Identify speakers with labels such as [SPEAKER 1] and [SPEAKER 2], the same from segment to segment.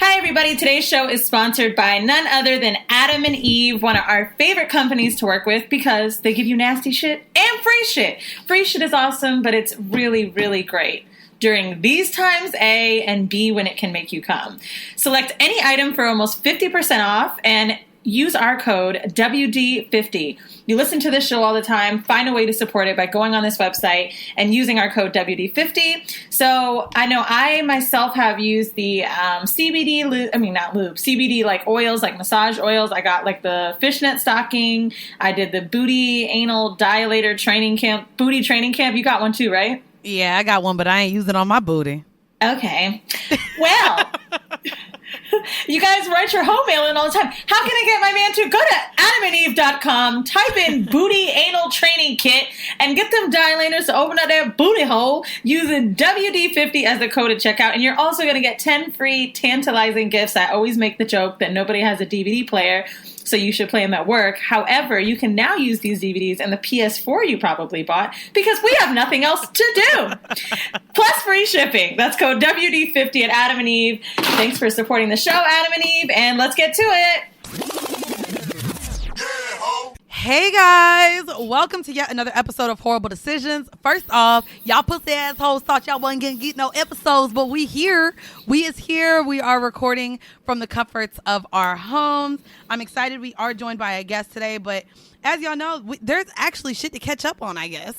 [SPEAKER 1] Hi, everybody. Today's show is sponsored by none other than Adam and Eve, one of our favorite companies to work with because they give you nasty shit and free shit. Free shit is awesome, but it's really, really great during these times, A, and B, when it can make you come. Select any item for almost 50% off and use our code WD50. You listen to this show all the time. Find a way to support it by going on this website and using our code WD50. So I know I myself have used the CBD like oils, like massage oils. I got like the fishnet stocking. I did the booty anal dilator booty training camp. You got one too, right?
[SPEAKER 2] Yeah, I got one, but I ain't using it on my booty.
[SPEAKER 1] Okay. Well, you guys write your home mail in all the time. How can I get my man to go to adamandeve.com, type in booty anal training kit, and get them dilators to open up their booty hole using WD50 as the code at checkout. And you're also going to get 10 free tantalizing gifts. I always make the joke that nobody has a DVD player, so you should play them at work. However, you can now use these DVDs and the PS4 you probably bought because we have nothing else to do. Plus free shipping. That's code WD50 at Adam and Eve. Thanks for supporting the show, Adam and Eve, and let's get to it.
[SPEAKER 2] Hey guys, welcome to yet another episode of Whoreible Decisions. First off, y'all pussy assholes thought y'all wasn't gonna get no episodes, but we here. We is here. We are recording from the comforts of our homes. I'm excited. We are joined by a guest today, but as y'all know, there's actually shit to catch up on, I guess.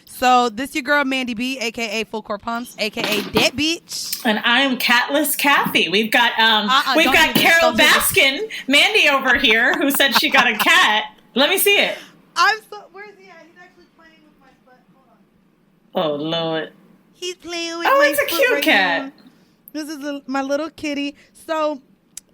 [SPEAKER 2] So this your girl Mandy B, aka Full Court Pumps, aka That Bitch,
[SPEAKER 1] and I am Catless Kathy. We've got Carol Baskin, Mandy over here, who said she got a cat. Let me see it.
[SPEAKER 2] Where's he at? He's actually playing with my foot.
[SPEAKER 1] Oh
[SPEAKER 2] Hold on.
[SPEAKER 1] Lord.
[SPEAKER 2] He's playing with my foot.
[SPEAKER 1] Oh, it's a cute cat.
[SPEAKER 2] Now. This is my little kitty. So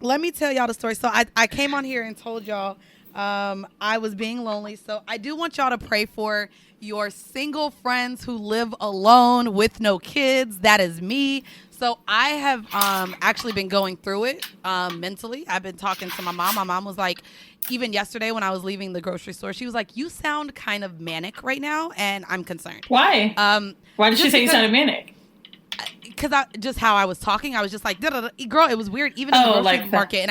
[SPEAKER 2] let me tell y'all the story. So I came on here and told y'all I was being lonely. So I do want y'all to pray for your single friends who live alone with no kids. That is me. So I have actually been going through it mentally. I've been talking to my mom. My mom was like, even yesterday when I was leaving the grocery store, she was like, you sound kind of manic right now, and I'm concerned.
[SPEAKER 1] Why? Why did she say you sounded manic?
[SPEAKER 2] Because just how I was talking, I was just like, girl, it was weird. Even in the grocery market,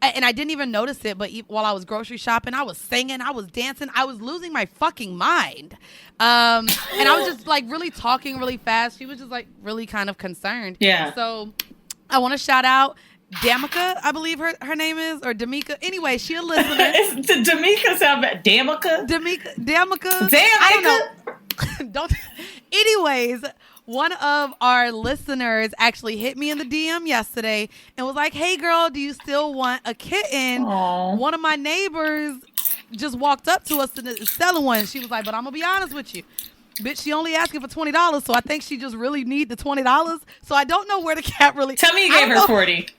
[SPEAKER 2] and I didn't even notice it, but while I was grocery shopping, I was singing, I was dancing, I was losing my fucking mind. And I was just like really talking really fast. She was just like really kind of concerned.
[SPEAKER 1] Yeah.
[SPEAKER 2] So I want to shout out Damika, I believe her name is, or Damika. Anyway, she a listener.
[SPEAKER 1] Did Damika sound bad? Damika?
[SPEAKER 2] Damika. I don't know. Anyways, one of our listeners actually hit me in the DM yesterday and was like, hey girl, do you still want a kitten?
[SPEAKER 1] Aww.
[SPEAKER 2] One of my neighbors just walked up to us and is selling one. She was like, but I'm gonna be honest with you, bitch, she only asking for $20, so I think she just really need the $20. So I don't know where the cat really.
[SPEAKER 1] Tell me you gave her 40.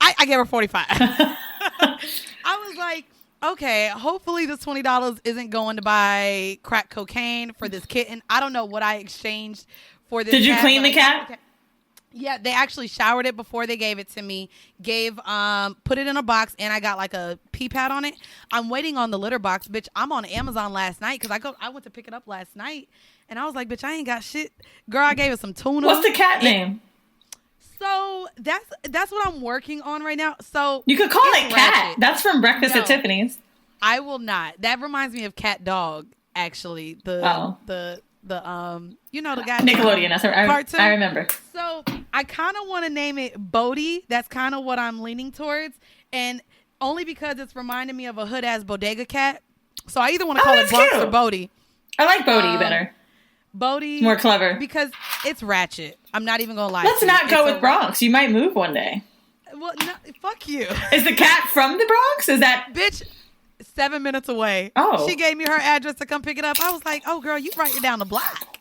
[SPEAKER 2] I gave her 45. I was like, okay, hopefully this $20 isn't going to buy crack cocaine for this kitten. I don't know what I exchanged for this.
[SPEAKER 1] Did you clean the cat?
[SPEAKER 2] Yeah, they actually showered it before they gave it to me. Put it in a box, and I got like a pee pad on it. I'm waiting on the litter box, bitch. I'm on Amazon last night because I went to pick it up last night, and I was like, bitch, I ain't got shit. Girl, I gave it some tuna.
[SPEAKER 1] What's the cat name?
[SPEAKER 2] So that's what I'm working on right now. So
[SPEAKER 1] you could call it Cat. That's from Breakfast at Tiffany's.
[SPEAKER 2] I will not. That reminds me of Cat Dog. Actually, the you know the guy
[SPEAKER 1] Nickelodeon. Cartoon. I remember.
[SPEAKER 2] So I kind of want to name it Bodie. That's kind of what I'm leaning towards, and only because it's reminding me of a hood ass bodega cat. So I either want to call it Bronx or Bodie.
[SPEAKER 1] I like Bodie better.
[SPEAKER 2] Bodie,
[SPEAKER 1] more clever
[SPEAKER 2] because it's ratchet. I'm not even gonna lie.
[SPEAKER 1] Let's not go with Bronx. You might move one day.
[SPEAKER 2] Well, no, fuck you.
[SPEAKER 1] Is the cat from the Bronx? Is that
[SPEAKER 2] bitch 7 minutes away?
[SPEAKER 1] Oh,
[SPEAKER 2] she gave me her address to come pick it up. I was like, oh girl, you right down the block.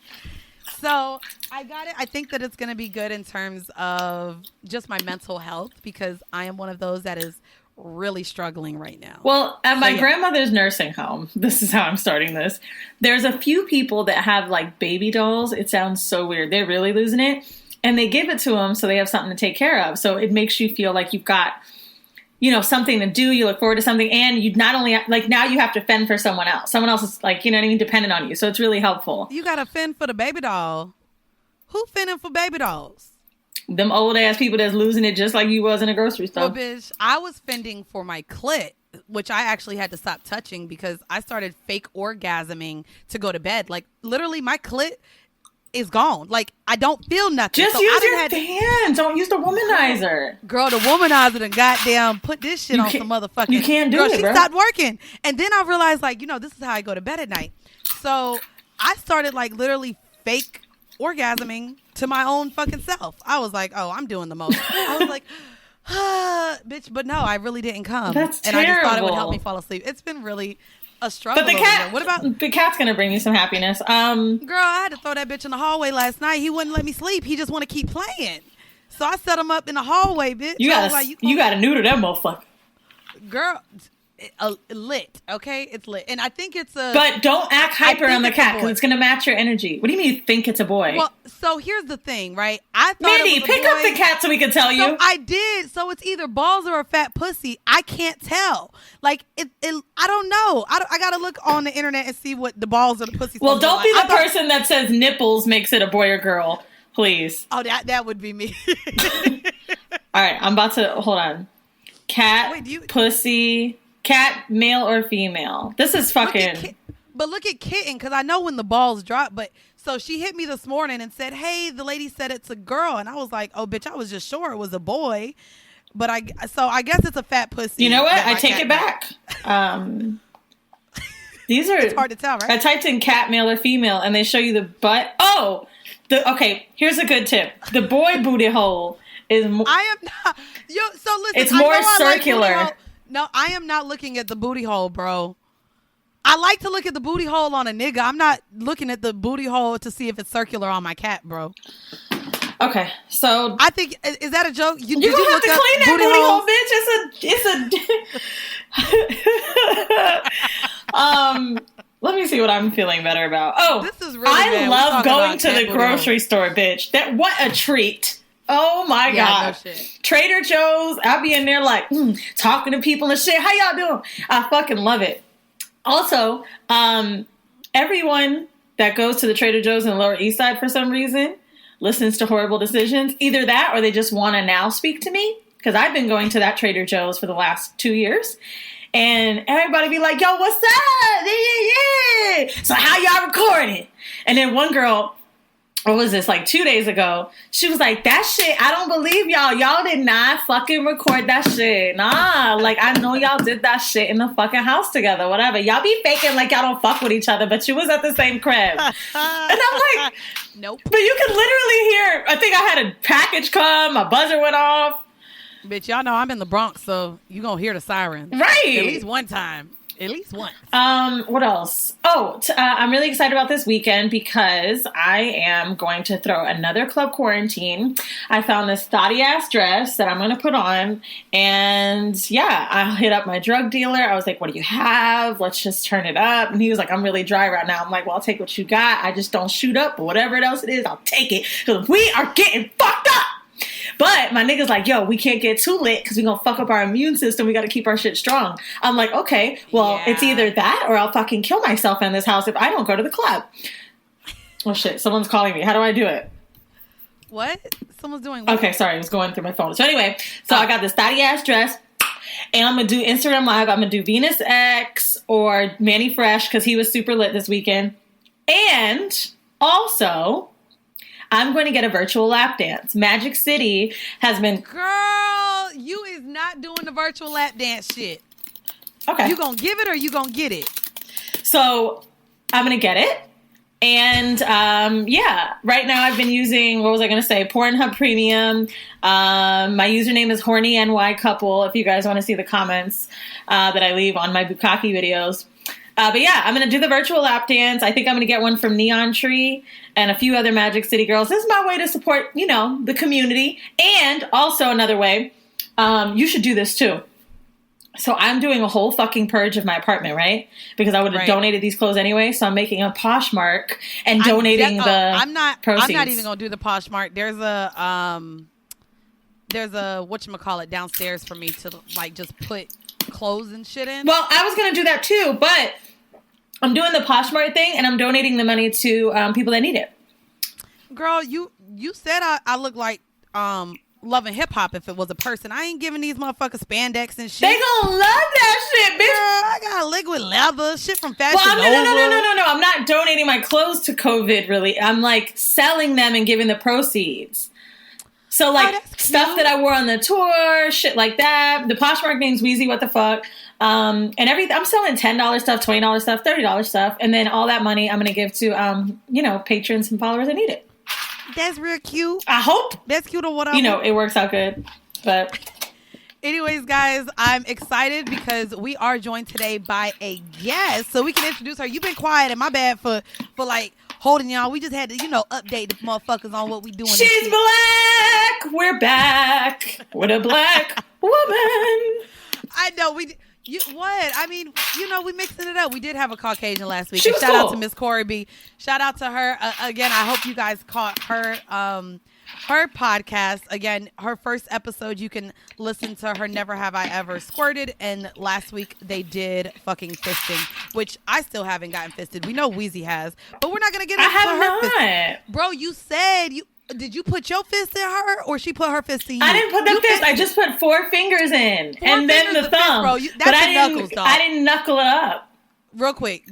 [SPEAKER 2] So I got it. I think that it's gonna be good in terms of just my mental health because I am one of those that is really struggling right now.
[SPEAKER 1] Well, at my grandmother's nursing home, this is how I'm starting this. There's a few people that have like baby dolls. It sounds so weird. They're really losing it. And they give it to them so they have something to take care of. So it makes you feel like you've got, something to do. You look forward to something. And you not only like now you have to fend for someone else. Someone else is like, dependent on you. So it's really helpful.
[SPEAKER 2] You got to fend for the baby doll. Who fending for baby dolls?
[SPEAKER 1] Them old ass people that's losing it just like you was in a grocery store.
[SPEAKER 2] Well, bitch, I was fending for my clit, which I actually had to stop touching because I started fake orgasming to go to bed. Like, literally, my clit is gone. Like, I don't feel nothing.
[SPEAKER 1] Just use your hands. Don't use the womanizer.
[SPEAKER 2] Girl, the womanizer done goddamn put this shit on some motherfucking...
[SPEAKER 1] You can't do it,
[SPEAKER 2] she
[SPEAKER 1] bro.
[SPEAKER 2] stopped working. And then I realized, like, this is how I go to bed at night. So I started, like, literally fake orgasming to my own fucking self. I was like, oh, I'm doing the most. I was like, bitch, but no, I really didn't come.
[SPEAKER 1] That's
[SPEAKER 2] and
[SPEAKER 1] terrible.
[SPEAKER 2] I just thought it would help me fall asleep. It's been really a struggle.
[SPEAKER 1] But the cat,
[SPEAKER 2] what about
[SPEAKER 1] the cat's gonna bring you some happiness.
[SPEAKER 2] Girl, I had to throw that bitch in the hallway last night. He wouldn't let me sleep. He just want to keep playing. So I set him up in the hallway, bitch.
[SPEAKER 1] You gotta neuter that motherfucker.
[SPEAKER 2] Girl, lit, okay? It's lit. And I think it's a...
[SPEAKER 1] But don't act hyper on the cat because it's going to match your energy. What do you mean you think it's a boy?
[SPEAKER 2] Well, so here's the thing, right? I thought
[SPEAKER 1] Mandy, pick up the cat so we can tell you.
[SPEAKER 2] I did. So it's either balls or a fat pussy. I can't tell. Like, I don't know. I got to look on the internet and see what the balls or the pussy...
[SPEAKER 1] Well, don't be the person that says nipples makes it a boy or girl. Please.
[SPEAKER 2] Oh, that would be me.
[SPEAKER 1] All right, I'm about to... Hold on. Cat, pussy... Cat, male or female? This is fucking...
[SPEAKER 2] But look at kitten, because I know when the balls drop. But so she hit me this morning and said, hey, the lady said it's a girl. And I was like, oh, bitch, I was just sure it was a boy. But I guess it's a fat pussy.
[SPEAKER 1] You know what? I take it back. These are...
[SPEAKER 2] It's hard to tell, right?
[SPEAKER 1] I typed in cat, male or female, and they show you the butt. Oh! Okay, here's a good tip. The boy booty hole is more...
[SPEAKER 2] I am not... So listen,
[SPEAKER 1] it's more circular.
[SPEAKER 2] No, I am not looking at the booty hole, bro. I like to look at the booty hole on a nigga. I'm not looking at the booty hole to see if it's circular on my cat, bro.
[SPEAKER 1] Okay, so
[SPEAKER 2] I think is that a joke?
[SPEAKER 1] You gonna have to clean that booty hole, bitch. Let me see what I'm feeling better about. Oh,
[SPEAKER 2] this is really
[SPEAKER 1] I love going to the grocery store, bitch. What a treat. Oh my God.
[SPEAKER 2] No shit.
[SPEAKER 1] Trader Joe's, I'll be in there like talking to people and shit. How y'all doing? I fucking love it. Also, everyone that goes to the Trader Joe's in the Lower East Side for some reason listens to Whoreible Decisions. Either that or they just want to now speak to me because I've been going to that Trader Joe's for the last 2 years. And everybody be like, yo, what's up? Yeah. So how y'all recording? And then one girl... What was this, like 2 days ago? She was like, that shit, I don't believe y'all. Y'all did not fucking record that shit. Nah, like, I know y'all did that shit in the fucking house together, whatever. Y'all be faking like y'all don't fuck with each other, but you was at the same crib. And I'm like,
[SPEAKER 2] nope.
[SPEAKER 1] But you can literally hear, I think I had a package come, my buzzer went off.
[SPEAKER 2] Bitch, y'all know I'm in the Bronx, so you gonna hear the sirens.
[SPEAKER 1] Right.
[SPEAKER 2] At least one time. At least once.
[SPEAKER 1] What else? Oh, I'm really excited about this weekend because I am going to throw another club quarantine. I found this thotty ass dress that I'm going to put on. And yeah, I hit up my drug dealer. I was like, what do you have? Let's just turn it up. And he was like, I'm really dry right now. I'm like, well, I'll take what you got. I just don't shoot up, but whatever else it is, I'll take it. Because we are getting fucked up. But my nigga's like, yo, we can't get too lit because we're going to fuck up our immune system. We got to keep our shit strong. I'm like, okay, well, It's either that or I'll fucking kill myself in this house if I don't go to the club. Oh, shit. Someone's calling me. How do I do it?
[SPEAKER 2] What? Someone's doing what?
[SPEAKER 1] Okay, sorry. I was going through my phone. So anyway, I got this thotty ass dress. And I'm going to do Instagram Live. I'm going to do Venus X or Manny Fresh because he was super lit this weekend. And also... I'm going to get a virtual lap dance. Magic City has been...
[SPEAKER 2] Girl, you is not doing the virtual lap dance shit.
[SPEAKER 1] Okay.
[SPEAKER 2] You gonna give it or you gonna get it?
[SPEAKER 1] So, I'm going to get it. And, right now I've been using, what was I going to say? Pornhub Premium. My username is HornyNYCouple, if you guys want to see the comments that I leave on my Bukkake videos. But yeah, I'm going to do the virtual lap dance. I think I'm going to get one from Neon Tree and a few other Magic City girls. This is my way to support, the community. And also another way, you should do this too. So I'm doing a whole fucking purge of my apartment, right? Because I would have donated these clothes anyway. So I'm making a Poshmark and donating proceeds.
[SPEAKER 2] I'm not even going to do the Poshmark. There's a whatchamacallit downstairs for me to like just put clothes and shit in.
[SPEAKER 1] Well, I was going to do that too, but I'm doing the Poshmark thing and I'm donating the money to people that need it.
[SPEAKER 2] Girl, you said I look like Love and Hip Hop if it was a person. I ain't giving these motherfuckers spandex and shit.
[SPEAKER 1] They gonna love that shit, bitch.
[SPEAKER 2] Girl, I got liquid leather, shit from Fashion
[SPEAKER 1] Well,
[SPEAKER 2] Nova.
[SPEAKER 1] no. I'm not donating my clothes to COVID, really. I'm like selling them and giving the proceeds. So like stuff that I wore on the tour, shit like that. The Poshmark name's Wheezy, what the fuck. And everything. I'm selling $10 stuff, $20 stuff, $30 stuff. And then all that money I'm going to give to, patrons and followers that need it.
[SPEAKER 2] That's real cute.
[SPEAKER 1] I hope.
[SPEAKER 2] That's cute or whatever.
[SPEAKER 1] It works out good. But
[SPEAKER 2] anyways, guys, I'm excited because we are joined today by a guest. So we can introduce her. You've been quiet and my bad for like holding y'all. We just had to, update the motherfuckers on what we doing.
[SPEAKER 1] She's black. We're back with a black woman.
[SPEAKER 2] I know what? I mean, we mixing it up. We did have a Caucasian last week.
[SPEAKER 1] Shout
[SPEAKER 2] out to Miss Corey B. Shout out to her. Again, I hope you guys caught her her podcast. Again, her first episode, you can listen to her Never Have I Ever Squirted. And last week they did fucking fisting, which I still haven't gotten fisted. We know Wheezy has, but we're not going to get into her fisting. Bro, you said did you put your fist in her or she put her fist in you?
[SPEAKER 1] I didn't put the fist. I just put 4 fingers in and then the thumb.
[SPEAKER 2] Bro. That's knuckles, dog.
[SPEAKER 1] I didn't knuckle it up.
[SPEAKER 2] Real quick,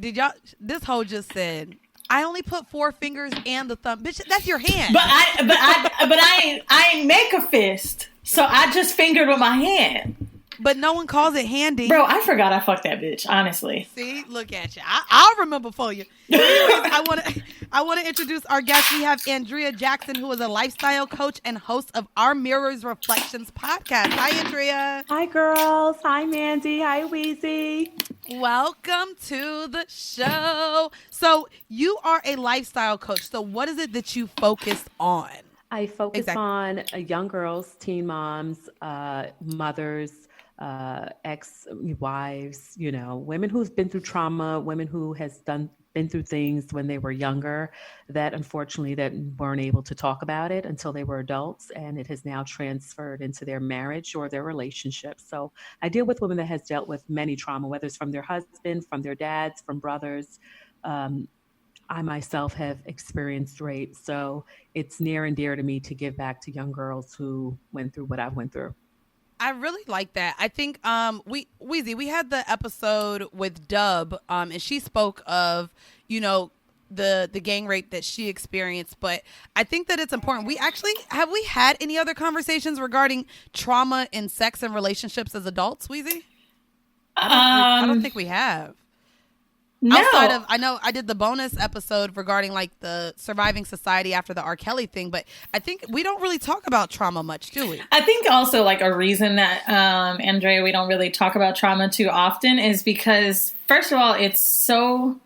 [SPEAKER 2] this hoe just said, I only put 4 fingers and the thumb. Bitch, that's your hand.
[SPEAKER 1] But I ain't make a fist. So I just fingered with my hand.
[SPEAKER 2] But no one calls it handy.
[SPEAKER 1] Bro, I forgot I fucked that bitch, honestly.
[SPEAKER 2] See, look at you. I'll remember for you. Anyways, I want to introduce our guest. We have Andrea Jackson, who is a lifestyle coach and host of Our Mirrors Reflections podcast. Hi, Andrea.
[SPEAKER 3] Hi, girls. Hi, Mandy. Hi, Wheezy.
[SPEAKER 2] Welcome to the show. So you are a lifestyle coach. So what is it that you focus on?
[SPEAKER 3] I focus on young girls, teen moms, mothers, ex-wives, women who've been through trauma, women who been through things when they were younger that unfortunately that weren't able to talk about it until they were adults, and it has now transferred into their marriage or their relationship. So I deal with women that has dealt with many trauma, whether it's from their husband, from their dads, from brothers. I myself have experienced rape, so it's near and dear to me to give back to young girls who went through what I went through.
[SPEAKER 2] I really like that. I think Wheezy, we had the episode with Dub, and she spoke of, the gang rape that she experienced. But I think that it's important. Have we had any other conversations regarding trauma in sex and relationships as adults, Wheezy? I don't think we have.
[SPEAKER 1] No.
[SPEAKER 2] Outside of, I know I did the bonus episode regarding like the surviving society after the R. Kelly thing, but I think we don't really talk about trauma much, do we?
[SPEAKER 1] I think also like a reason that, Andrea, we don't really talk about trauma too often is because, first of all, it's so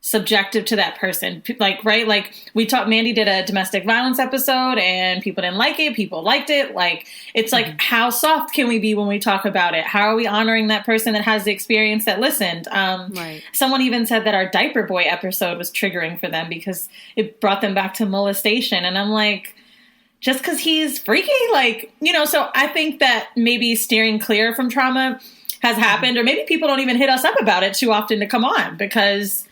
[SPEAKER 1] subjective to that person. Like, right? Like Mandy did a domestic violence episode and people didn't like it. People liked it. Like, it's like, how soft can we be when we talk about it? How are we honoring that person that has the experience that listened?
[SPEAKER 3] Right.
[SPEAKER 1] Someone even said that our diaper boy episode was triggering for them because it brought them back to molestation. And I'm like, just because he's freaky, so I think that maybe steering clear from trauma has happened, or maybe people don't even hit us up about it too often to come on because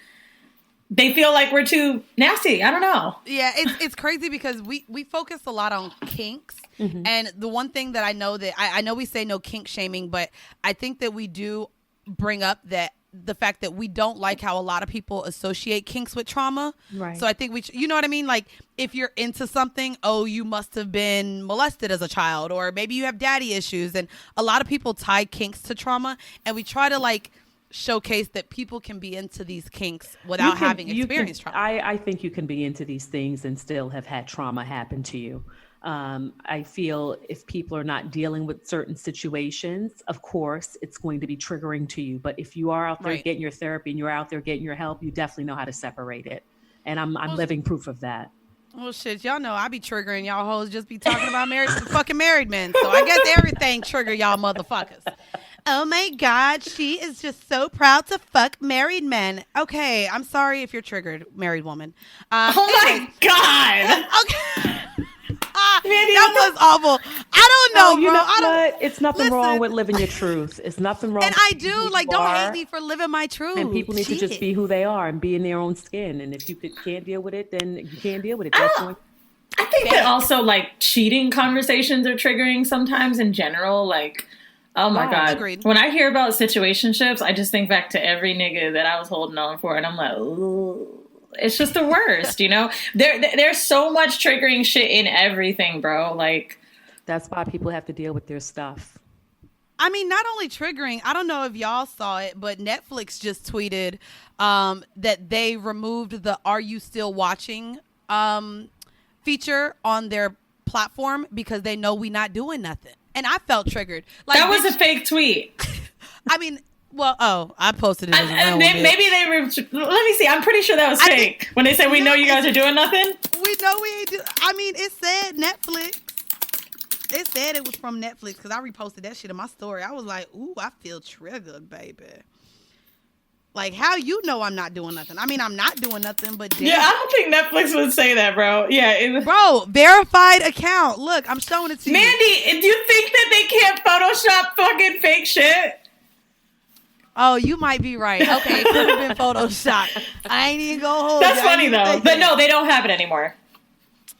[SPEAKER 1] they feel like we're too nasty. I don't know.
[SPEAKER 2] Yeah, it's crazy because we focus a lot on kinks. Mm-hmm. And the one thing that I know that I know we say no kink shaming, but I think that we do bring up that the fact that we don't like how a lot of people associate kinks with trauma.
[SPEAKER 3] Right.
[SPEAKER 2] So I think you know what I mean? Like if you're into something, you must have been molested as a child, or maybe you have daddy issues. And a lot of people tie kinks to trauma, and we try to showcase that people can be into these kinks without having experienced trauma.
[SPEAKER 3] I think you can be into these things and still have had trauma happen to you. I feel if people are not dealing with certain situations, of course, it's going to be triggering to you. But if you are out there getting your therapy and you're out there getting your help, you definitely know how to separate it. And I'm living proof of that.
[SPEAKER 2] Well, shit, y'all know I be triggering y'all hoes just be talking about fucking married men. So I guess everything trigger y'all motherfuckers. Oh my God, she is just so proud to fuck married men. Okay, I'm sorry if you're triggered, married woman.
[SPEAKER 1] My God.
[SPEAKER 2] Okay. That was awful. I don't know,
[SPEAKER 3] you
[SPEAKER 2] bro.
[SPEAKER 3] know what? It's nothing wrong with living your truth. It's nothing wrong.
[SPEAKER 2] And I do. Don't hate me for living my truth.
[SPEAKER 3] And people need to just be who they are and be in their own skin. And if you can't deal with it, then you can't deal with it.
[SPEAKER 1] I I think that also, like, cheating conversations are triggering sometimes in general. Like, oh my God.
[SPEAKER 2] Agreed.
[SPEAKER 1] When I hear about situationships, I just think back to every nigga that I was holding on for, and I'm like, ooh. It's just the worst, you know? There's so much triggering shit in everything, bro. Like,
[SPEAKER 3] That's why people have to deal with their stuff.
[SPEAKER 2] I mean, not only triggering, I don't know if y'all saw it, but Netflix just tweeted that they removed the "Are you still watching?" Feature on their platform because they know we not doing nothing. And I felt triggered. Like,
[SPEAKER 1] that was a fake tweet.
[SPEAKER 2] I mean, well, I posted it as a real one,
[SPEAKER 1] maybe they were. Let me see. I'm pretty sure that was fake. When they said, we know you guys are doing nothing.
[SPEAKER 2] We know we ain't do. I mean, it said Netflix. It said it was from Netflix because I reposted that shit in my story. I was like, ooh, I feel triggered, baby. Like, how you know I'm not doing nothing? I mean, I'm not doing nothing, but damn.
[SPEAKER 1] Yeah, I don't think Netflix would say that, bro. Yeah.
[SPEAKER 2] Bro, verified account. Look, I'm showing it to you.
[SPEAKER 1] Mandy, do you think that they can't Photoshop fucking fake shit?
[SPEAKER 2] Oh, you might be right. Okay, it could have been Photoshopped. I ain't even gonna hold
[SPEAKER 1] That's
[SPEAKER 2] you.
[SPEAKER 1] funny though. But no, they don't have it anymore.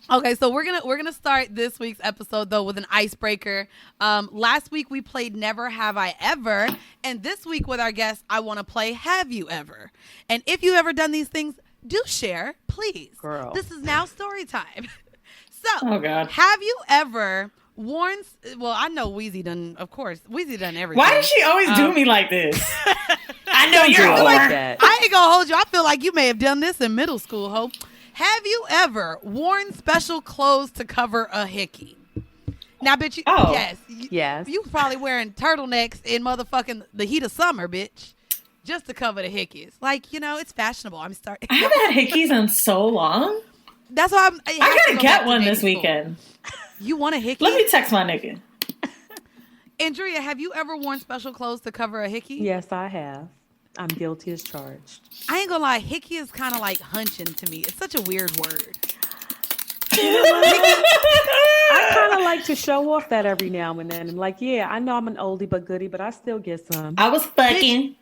[SPEAKER 2] Okay, so we're gonna start this week's episode though with an icebreaker. Last week we played Never Have I Ever, and this week with our guest, I want to play Have You Ever. And if you've ever done these things, do share, please.
[SPEAKER 3] Girl.
[SPEAKER 2] This is now story time. So,
[SPEAKER 1] Oh, God.
[SPEAKER 2] have you ever worn? Well, I know Weezy done. Of course, Weezy done everything.
[SPEAKER 1] Why does she always do me like this? I know
[SPEAKER 3] Don't
[SPEAKER 1] you're
[SPEAKER 3] do
[SPEAKER 1] a
[SPEAKER 3] it like
[SPEAKER 1] whore.
[SPEAKER 3] that.
[SPEAKER 2] I ain't gonna hold you. I feel like you may have done this in middle school, Hope. Have you ever worn special clothes to cover a hickey? Now, bitch, you,
[SPEAKER 1] Oh.
[SPEAKER 2] yes.
[SPEAKER 3] Yes.
[SPEAKER 2] You probably wearing turtlenecks in motherfucking the heat of summer, bitch, just to cover the hickeys. Like, you know, it's fashionable. I'm starting.
[SPEAKER 1] I haven't had hickeys in so long.
[SPEAKER 2] That's why
[SPEAKER 1] I gotta get one this
[SPEAKER 2] weekend.
[SPEAKER 1] weekend.
[SPEAKER 2] You want a hickey?
[SPEAKER 1] Let me text my nigga.
[SPEAKER 2] Andrea, have you ever worn special clothes to cover a hickey?
[SPEAKER 3] Yes, I have. I'm guilty as charged.
[SPEAKER 2] I ain't gonna lie, hickey is kind of like hunching to me. It's such a weird word.
[SPEAKER 3] I kind of like to show off that every now and then. I'm like, yeah, I know I'm an oldie but goodie, but I still get some.
[SPEAKER 1] I was fucking.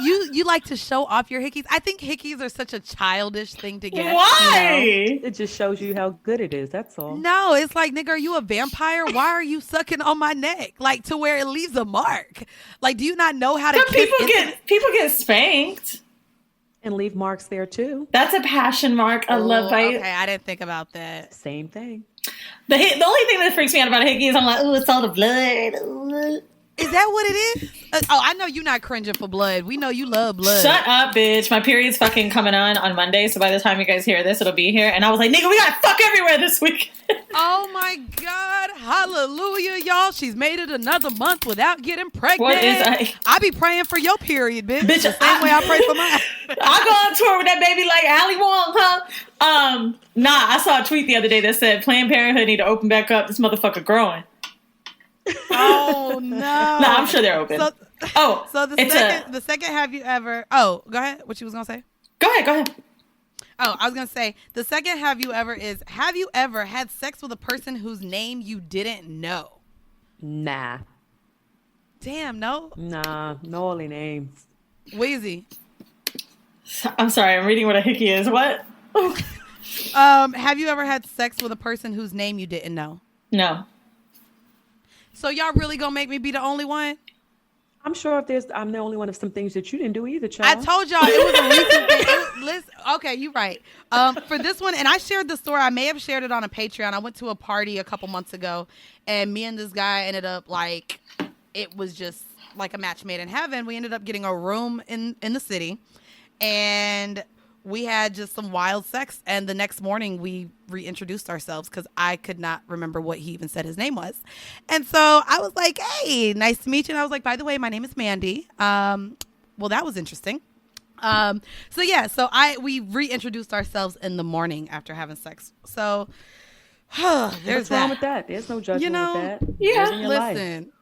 [SPEAKER 2] You like to show off your hickeys? I think hickeys are such a childish thing to get.
[SPEAKER 1] Why?
[SPEAKER 3] You know, it just shows you how good it is. That's all.
[SPEAKER 2] No, it's like, nigga, are you a vampire? Why are you sucking on my neck? Like, to where it leaves a mark. Like, do you not know how to
[SPEAKER 1] But
[SPEAKER 2] kiss
[SPEAKER 1] people get spanked.
[SPEAKER 3] And leave marks there too.
[SPEAKER 1] That's a passion mark. A love bite.
[SPEAKER 2] Okay, I didn't think about that.
[SPEAKER 3] Same thing.
[SPEAKER 1] The only thing that freaks me out about a hickey is I'm like, ooh, it's all the blood. Ooh.
[SPEAKER 2] Is that what it is? I know you're not cringing for blood. We know you love blood.
[SPEAKER 1] Shut up, bitch. My period's fucking coming on Monday, so by the time you guys hear this, it'll be here. And I was like, nigga, we gotta fuck everywhere this week.
[SPEAKER 2] Oh my God. Hallelujah, y'all. She's made it another month without getting pregnant.
[SPEAKER 1] What is
[SPEAKER 2] I be praying for your period, bitch.
[SPEAKER 1] Bitch,
[SPEAKER 2] the same way I pray for mine.
[SPEAKER 1] I go on tour with that baby like Ali Wong, huh? Nah, I saw a tweet the other day that said Planned Parenthood need to open back up. This motherfucker growing.
[SPEAKER 2] Oh no.
[SPEAKER 1] Nah, I'm sure they're open.
[SPEAKER 2] So the second have you ever go ahead. What you was gonna say?
[SPEAKER 1] Go ahead.
[SPEAKER 2] Oh, I was gonna say the second have you ever is have you ever had sex with a person whose name you didn't know?
[SPEAKER 3] Nah.
[SPEAKER 2] Damn, no?
[SPEAKER 3] Nah, no only names.
[SPEAKER 2] Wheezy.
[SPEAKER 1] I'm sorry, I'm reading what a hickey is. What?
[SPEAKER 2] Have you ever had sex with a person whose name you didn't know?
[SPEAKER 1] No.
[SPEAKER 2] So y'all really gonna make me be the only one?
[SPEAKER 3] I'm sure I'm the only one of some things that you didn't do either, child.
[SPEAKER 2] I told y'all it was a recent thing. Listen, okay, you're right. For this one, and I shared the story. I may have shared it on a Patreon. I went to a party a couple months ago, and me and this guy ended up like, it was just like a match made in heaven. We ended up getting a room in the city, and we had just some wild sex. And the next morning, we reintroduced ourselves because I could not remember what he even said his name was. And so I was like, hey, nice to meet you. And I was like, by the way, my name is Mandy. Well, that was interesting. So we reintroduced ourselves in the morning after having sex. So there's
[SPEAKER 3] What's wrong with that? There's no judgment with that.
[SPEAKER 1] Yeah.
[SPEAKER 3] Living your life.
[SPEAKER 2] Listen,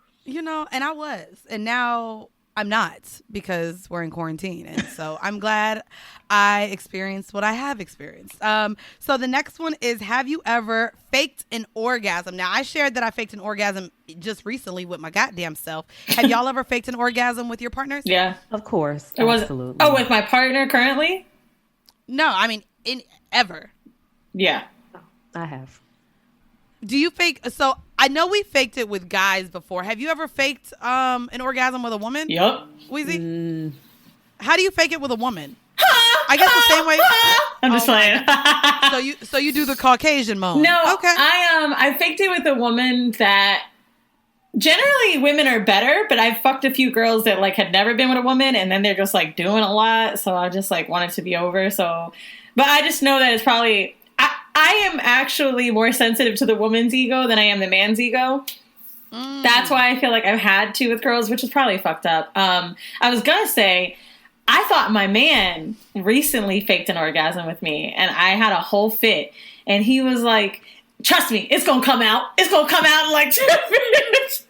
[SPEAKER 2] and I was, and now I'm not because we're in quarantine. And so I'm glad I experienced what I have experienced. So the next one is, have you ever faked an orgasm? Now, I shared that I faked an orgasm just recently with my goddamn self. Have y'all ever faked an orgasm with your partners?
[SPEAKER 1] Yeah.
[SPEAKER 3] Of course.
[SPEAKER 1] It was.
[SPEAKER 3] Absolutely.
[SPEAKER 1] Oh, with my partner currently?
[SPEAKER 2] No, I mean, ever.
[SPEAKER 1] Yeah.
[SPEAKER 3] I have.
[SPEAKER 2] Do you fake? So I know we faked it with guys before. Have you ever faked an orgasm with a woman?
[SPEAKER 1] Yup.
[SPEAKER 2] Weezy? How do you fake it with a woman? I guess the same way.
[SPEAKER 1] I'm just playing.
[SPEAKER 2] So you do the Caucasian moan?
[SPEAKER 1] No.
[SPEAKER 2] Okay.
[SPEAKER 1] I faked it with a woman that generally women are better, but I've fucked a few girls that like had never been with a woman, and then they're just like doing a lot. So I just like wanted to be over. So, but I just know that it's probably. I am actually more sensitive to the woman's ego than I am the man's ego. That's why I feel like I've had to with girls, which is probably fucked up. I was going to say, I thought my man recently faked an orgasm with me, and I had a whole fit. And he was like, trust me, it's going to come out. It's going to come out in like 2 minutes.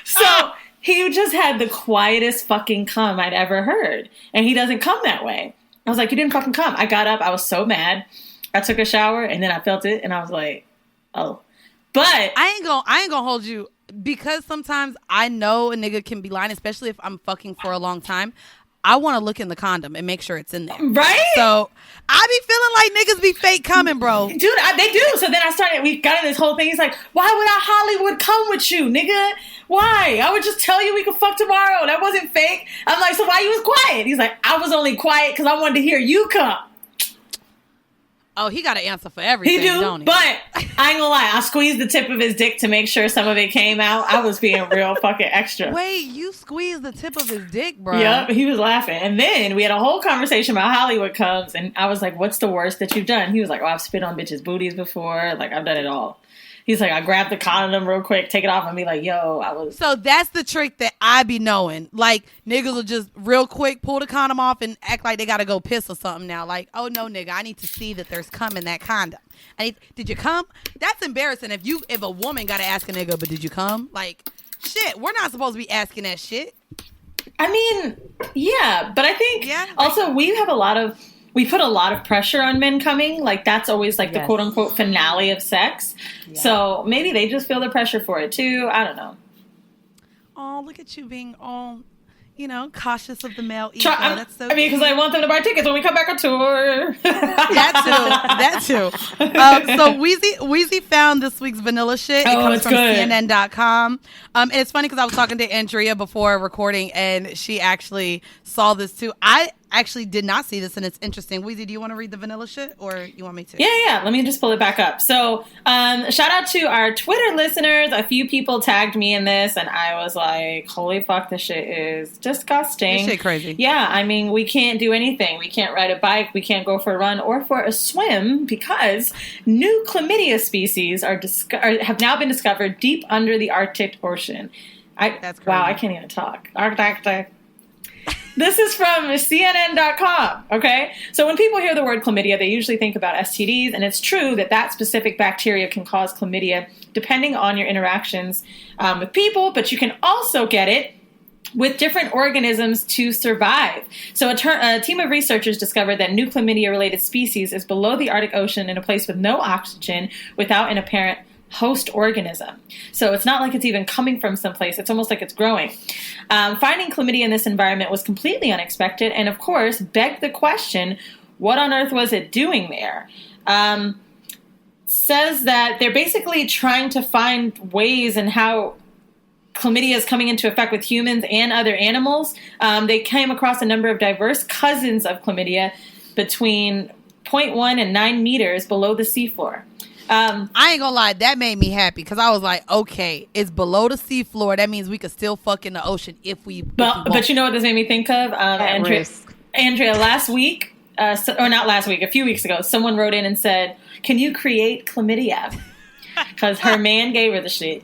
[SPEAKER 1] So he just had the quietest fucking cum I'd ever heard. And he doesn't come that way. I was like, you didn't fucking come. I got up. I was so mad. I took a shower and then I felt it and I was like, oh. But
[SPEAKER 2] I ain't gonna hold you, because sometimes I know a nigga can be lying, especially if I'm fucking for a long time. I want to look in the condom and make sure it's in there.
[SPEAKER 1] Right?
[SPEAKER 2] So I be feeling like niggas be fake coming, bro.
[SPEAKER 1] Dude, they do. So then we got in this whole thing. He's like, why would I Hollywood come with you, nigga? Why? I would just tell you we could fuck tomorrow. That wasn't fake. I'm like, so why you was quiet? He's like, I was only quiet because I wanted to hear you come.
[SPEAKER 2] Oh, he got an answer for everything,
[SPEAKER 1] He do,
[SPEAKER 2] don't he?
[SPEAKER 1] but I ain't gonna lie. I squeezed the tip of his dick to make sure some of it came out. I was being real fucking extra.
[SPEAKER 2] Wait, you squeezed the tip of his dick, bro?
[SPEAKER 1] Yep, he was laughing. And then we had a whole conversation about Hollywood comes, and I was like, what's the worst that you've done? He was like, oh, I've spit on bitches' booties before. Like, I've done it all. He's like, I grabbed the condom real quick, take it off, and be like, yo, I was...
[SPEAKER 2] So that's the trick that I be knowing. Like, niggas will just real quick pull the condom off and act like they gotta go piss or something now. Like, oh, no, nigga, I need to see that there's cum in that condom. Did you come? That's embarrassing if a woman gotta ask a nigga, but did you come? Like, shit, we're not supposed to be asking that shit.
[SPEAKER 1] I mean, yeah, but I think also we put a lot of pressure on men coming. Like, that's always like the quote unquote finale of sex. Yeah. So maybe they just feel the pressure for it too. I don't know.
[SPEAKER 2] Oh, look at you being all, cautious of the male ego. That's so
[SPEAKER 1] because I want them to buy tickets when we come back on tour.
[SPEAKER 2] That too. So Weezy found this week's vanilla shit. It comes from CNN.com. And it's funny because I was talking to Andrea before recording, and she actually saw this too. I actually did not see this, and it's interesting. Weezy, do you want to read the vanilla shit, or you want me to?
[SPEAKER 1] Yeah. Let me just pull it back up. So, shout out to our Twitter listeners. A few people tagged me in this, and I was like, holy fuck, this shit is disgusting.
[SPEAKER 2] This shit crazy.
[SPEAKER 1] Yeah, I mean, we can't do anything. We can't ride a bike. We can't go for a run or for a swim because new chlamydia species have now been discovered deep under the Arctic Ocean.
[SPEAKER 2] That's crazy.
[SPEAKER 1] Wow, I can't even talk. Arctic. This is from CNN.com, okay? So when people hear the word chlamydia, they usually think about STDs, and it's true that specific bacteria can cause chlamydia depending on your interactions with people, but you can also get it with different organisms to survive. So a team of researchers discovered that new chlamydia-related species is below the Arctic Ocean in a place with no oxygen without an apparent host organism. So it's not like it's even coming from someplace. It's almost like it's growing. Finding chlamydia in this environment was completely unexpected and, of course, begged the question, what on earth was it doing there? Says that they're basically trying to find ways in how chlamydia is coming into effect with humans and other animals. They came across a number of diverse cousins of chlamydia between 0.1 and 9 meters below the seafloor.
[SPEAKER 2] I ain't gonna lie, that made me happy because I was like, okay, it's below the seafloor. That means we could still fuck in the ocean if we.
[SPEAKER 1] But you know what this made me think of? Andrea, last week, or not last week, a few weeks ago, someone wrote in and said, "Can you create chlamydia?" Because her man gave her the shit.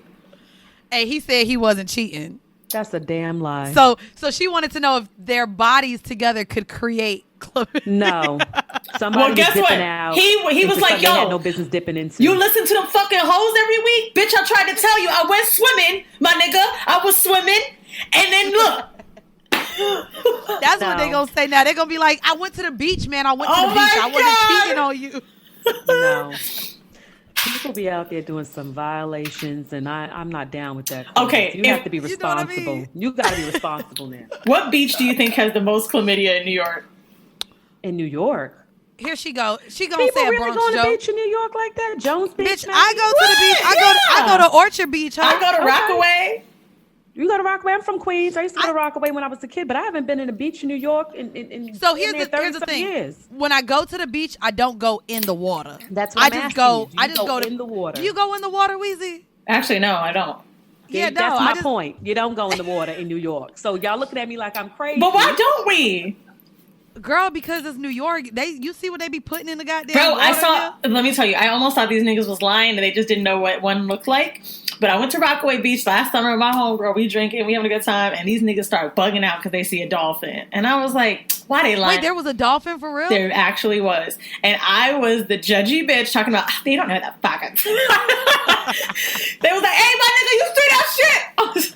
[SPEAKER 2] Hey, he said he wasn't cheating.
[SPEAKER 3] That's a damn lie.
[SPEAKER 2] So she wanted to know if their bodies together could create chlamydia.
[SPEAKER 3] No. Somebody
[SPEAKER 1] guess
[SPEAKER 3] was dipping
[SPEAKER 1] what?
[SPEAKER 3] out.
[SPEAKER 1] He was like, yo,
[SPEAKER 3] had no business dipping into.
[SPEAKER 1] You listen to them fucking hoes every week? Bitch, I tried to tell you. I went swimming, my nigga. I was swimming. And then look.
[SPEAKER 2] That's what they gonna say now. They're gonna be like, I went to the beach, man. I went to the beach. I wasn't cheating on you.
[SPEAKER 3] No. People be out there doing some violations, and I'm not down with that.
[SPEAKER 1] Okay.
[SPEAKER 3] You have to be responsible. You know what I mean? You got to be responsible now.
[SPEAKER 1] What beach do you think has the most chlamydia in New York?
[SPEAKER 3] In New York?
[SPEAKER 2] Here she go. She gonna
[SPEAKER 3] People
[SPEAKER 2] say a
[SPEAKER 3] really
[SPEAKER 2] Bronx
[SPEAKER 3] going to
[SPEAKER 2] joke.
[SPEAKER 3] beach in New York like that? Jones Beach?
[SPEAKER 2] Bitch,
[SPEAKER 3] man?
[SPEAKER 2] I go to the beach. I go to Orchard Beach. Huh?
[SPEAKER 1] I go to Rockaway.
[SPEAKER 3] You go to Rockaway? I'm from Queens. I used to go to Rockaway when I was a kid, but I haven't been in a beach in New York in
[SPEAKER 2] So here's the thing.
[SPEAKER 3] years.
[SPEAKER 2] When I go to the beach, I don't go in the water.
[SPEAKER 3] That's what
[SPEAKER 2] I
[SPEAKER 3] I'm
[SPEAKER 2] just go.
[SPEAKER 3] asking you.
[SPEAKER 2] I just go
[SPEAKER 3] in the water.
[SPEAKER 2] You go in the water, Weezy?
[SPEAKER 1] Actually, no, I don't.
[SPEAKER 2] Yeah, no.
[SPEAKER 3] That's my point. You don't go in the water in New York. So y'all looking at me like I'm crazy.
[SPEAKER 1] But why don't we?
[SPEAKER 2] Girl, because it's New York. You see what they be putting in the goddamn
[SPEAKER 1] Bro,
[SPEAKER 2] water
[SPEAKER 1] I saw.
[SPEAKER 2] here?
[SPEAKER 1] Let me tell you, I almost thought these niggas was lying and they just didn't know what one looked like. But I went to Rockaway Beach last summer with my homegirl. We drinking, we having a good time, and these niggas start bugging out because they see a dolphin. And I was like, why they lying?
[SPEAKER 2] Wait, there was a dolphin for real?
[SPEAKER 1] There actually was. And I was the judgy bitch talking about, they don't know that fucking. They was like, hey, my nigga, you see that shit?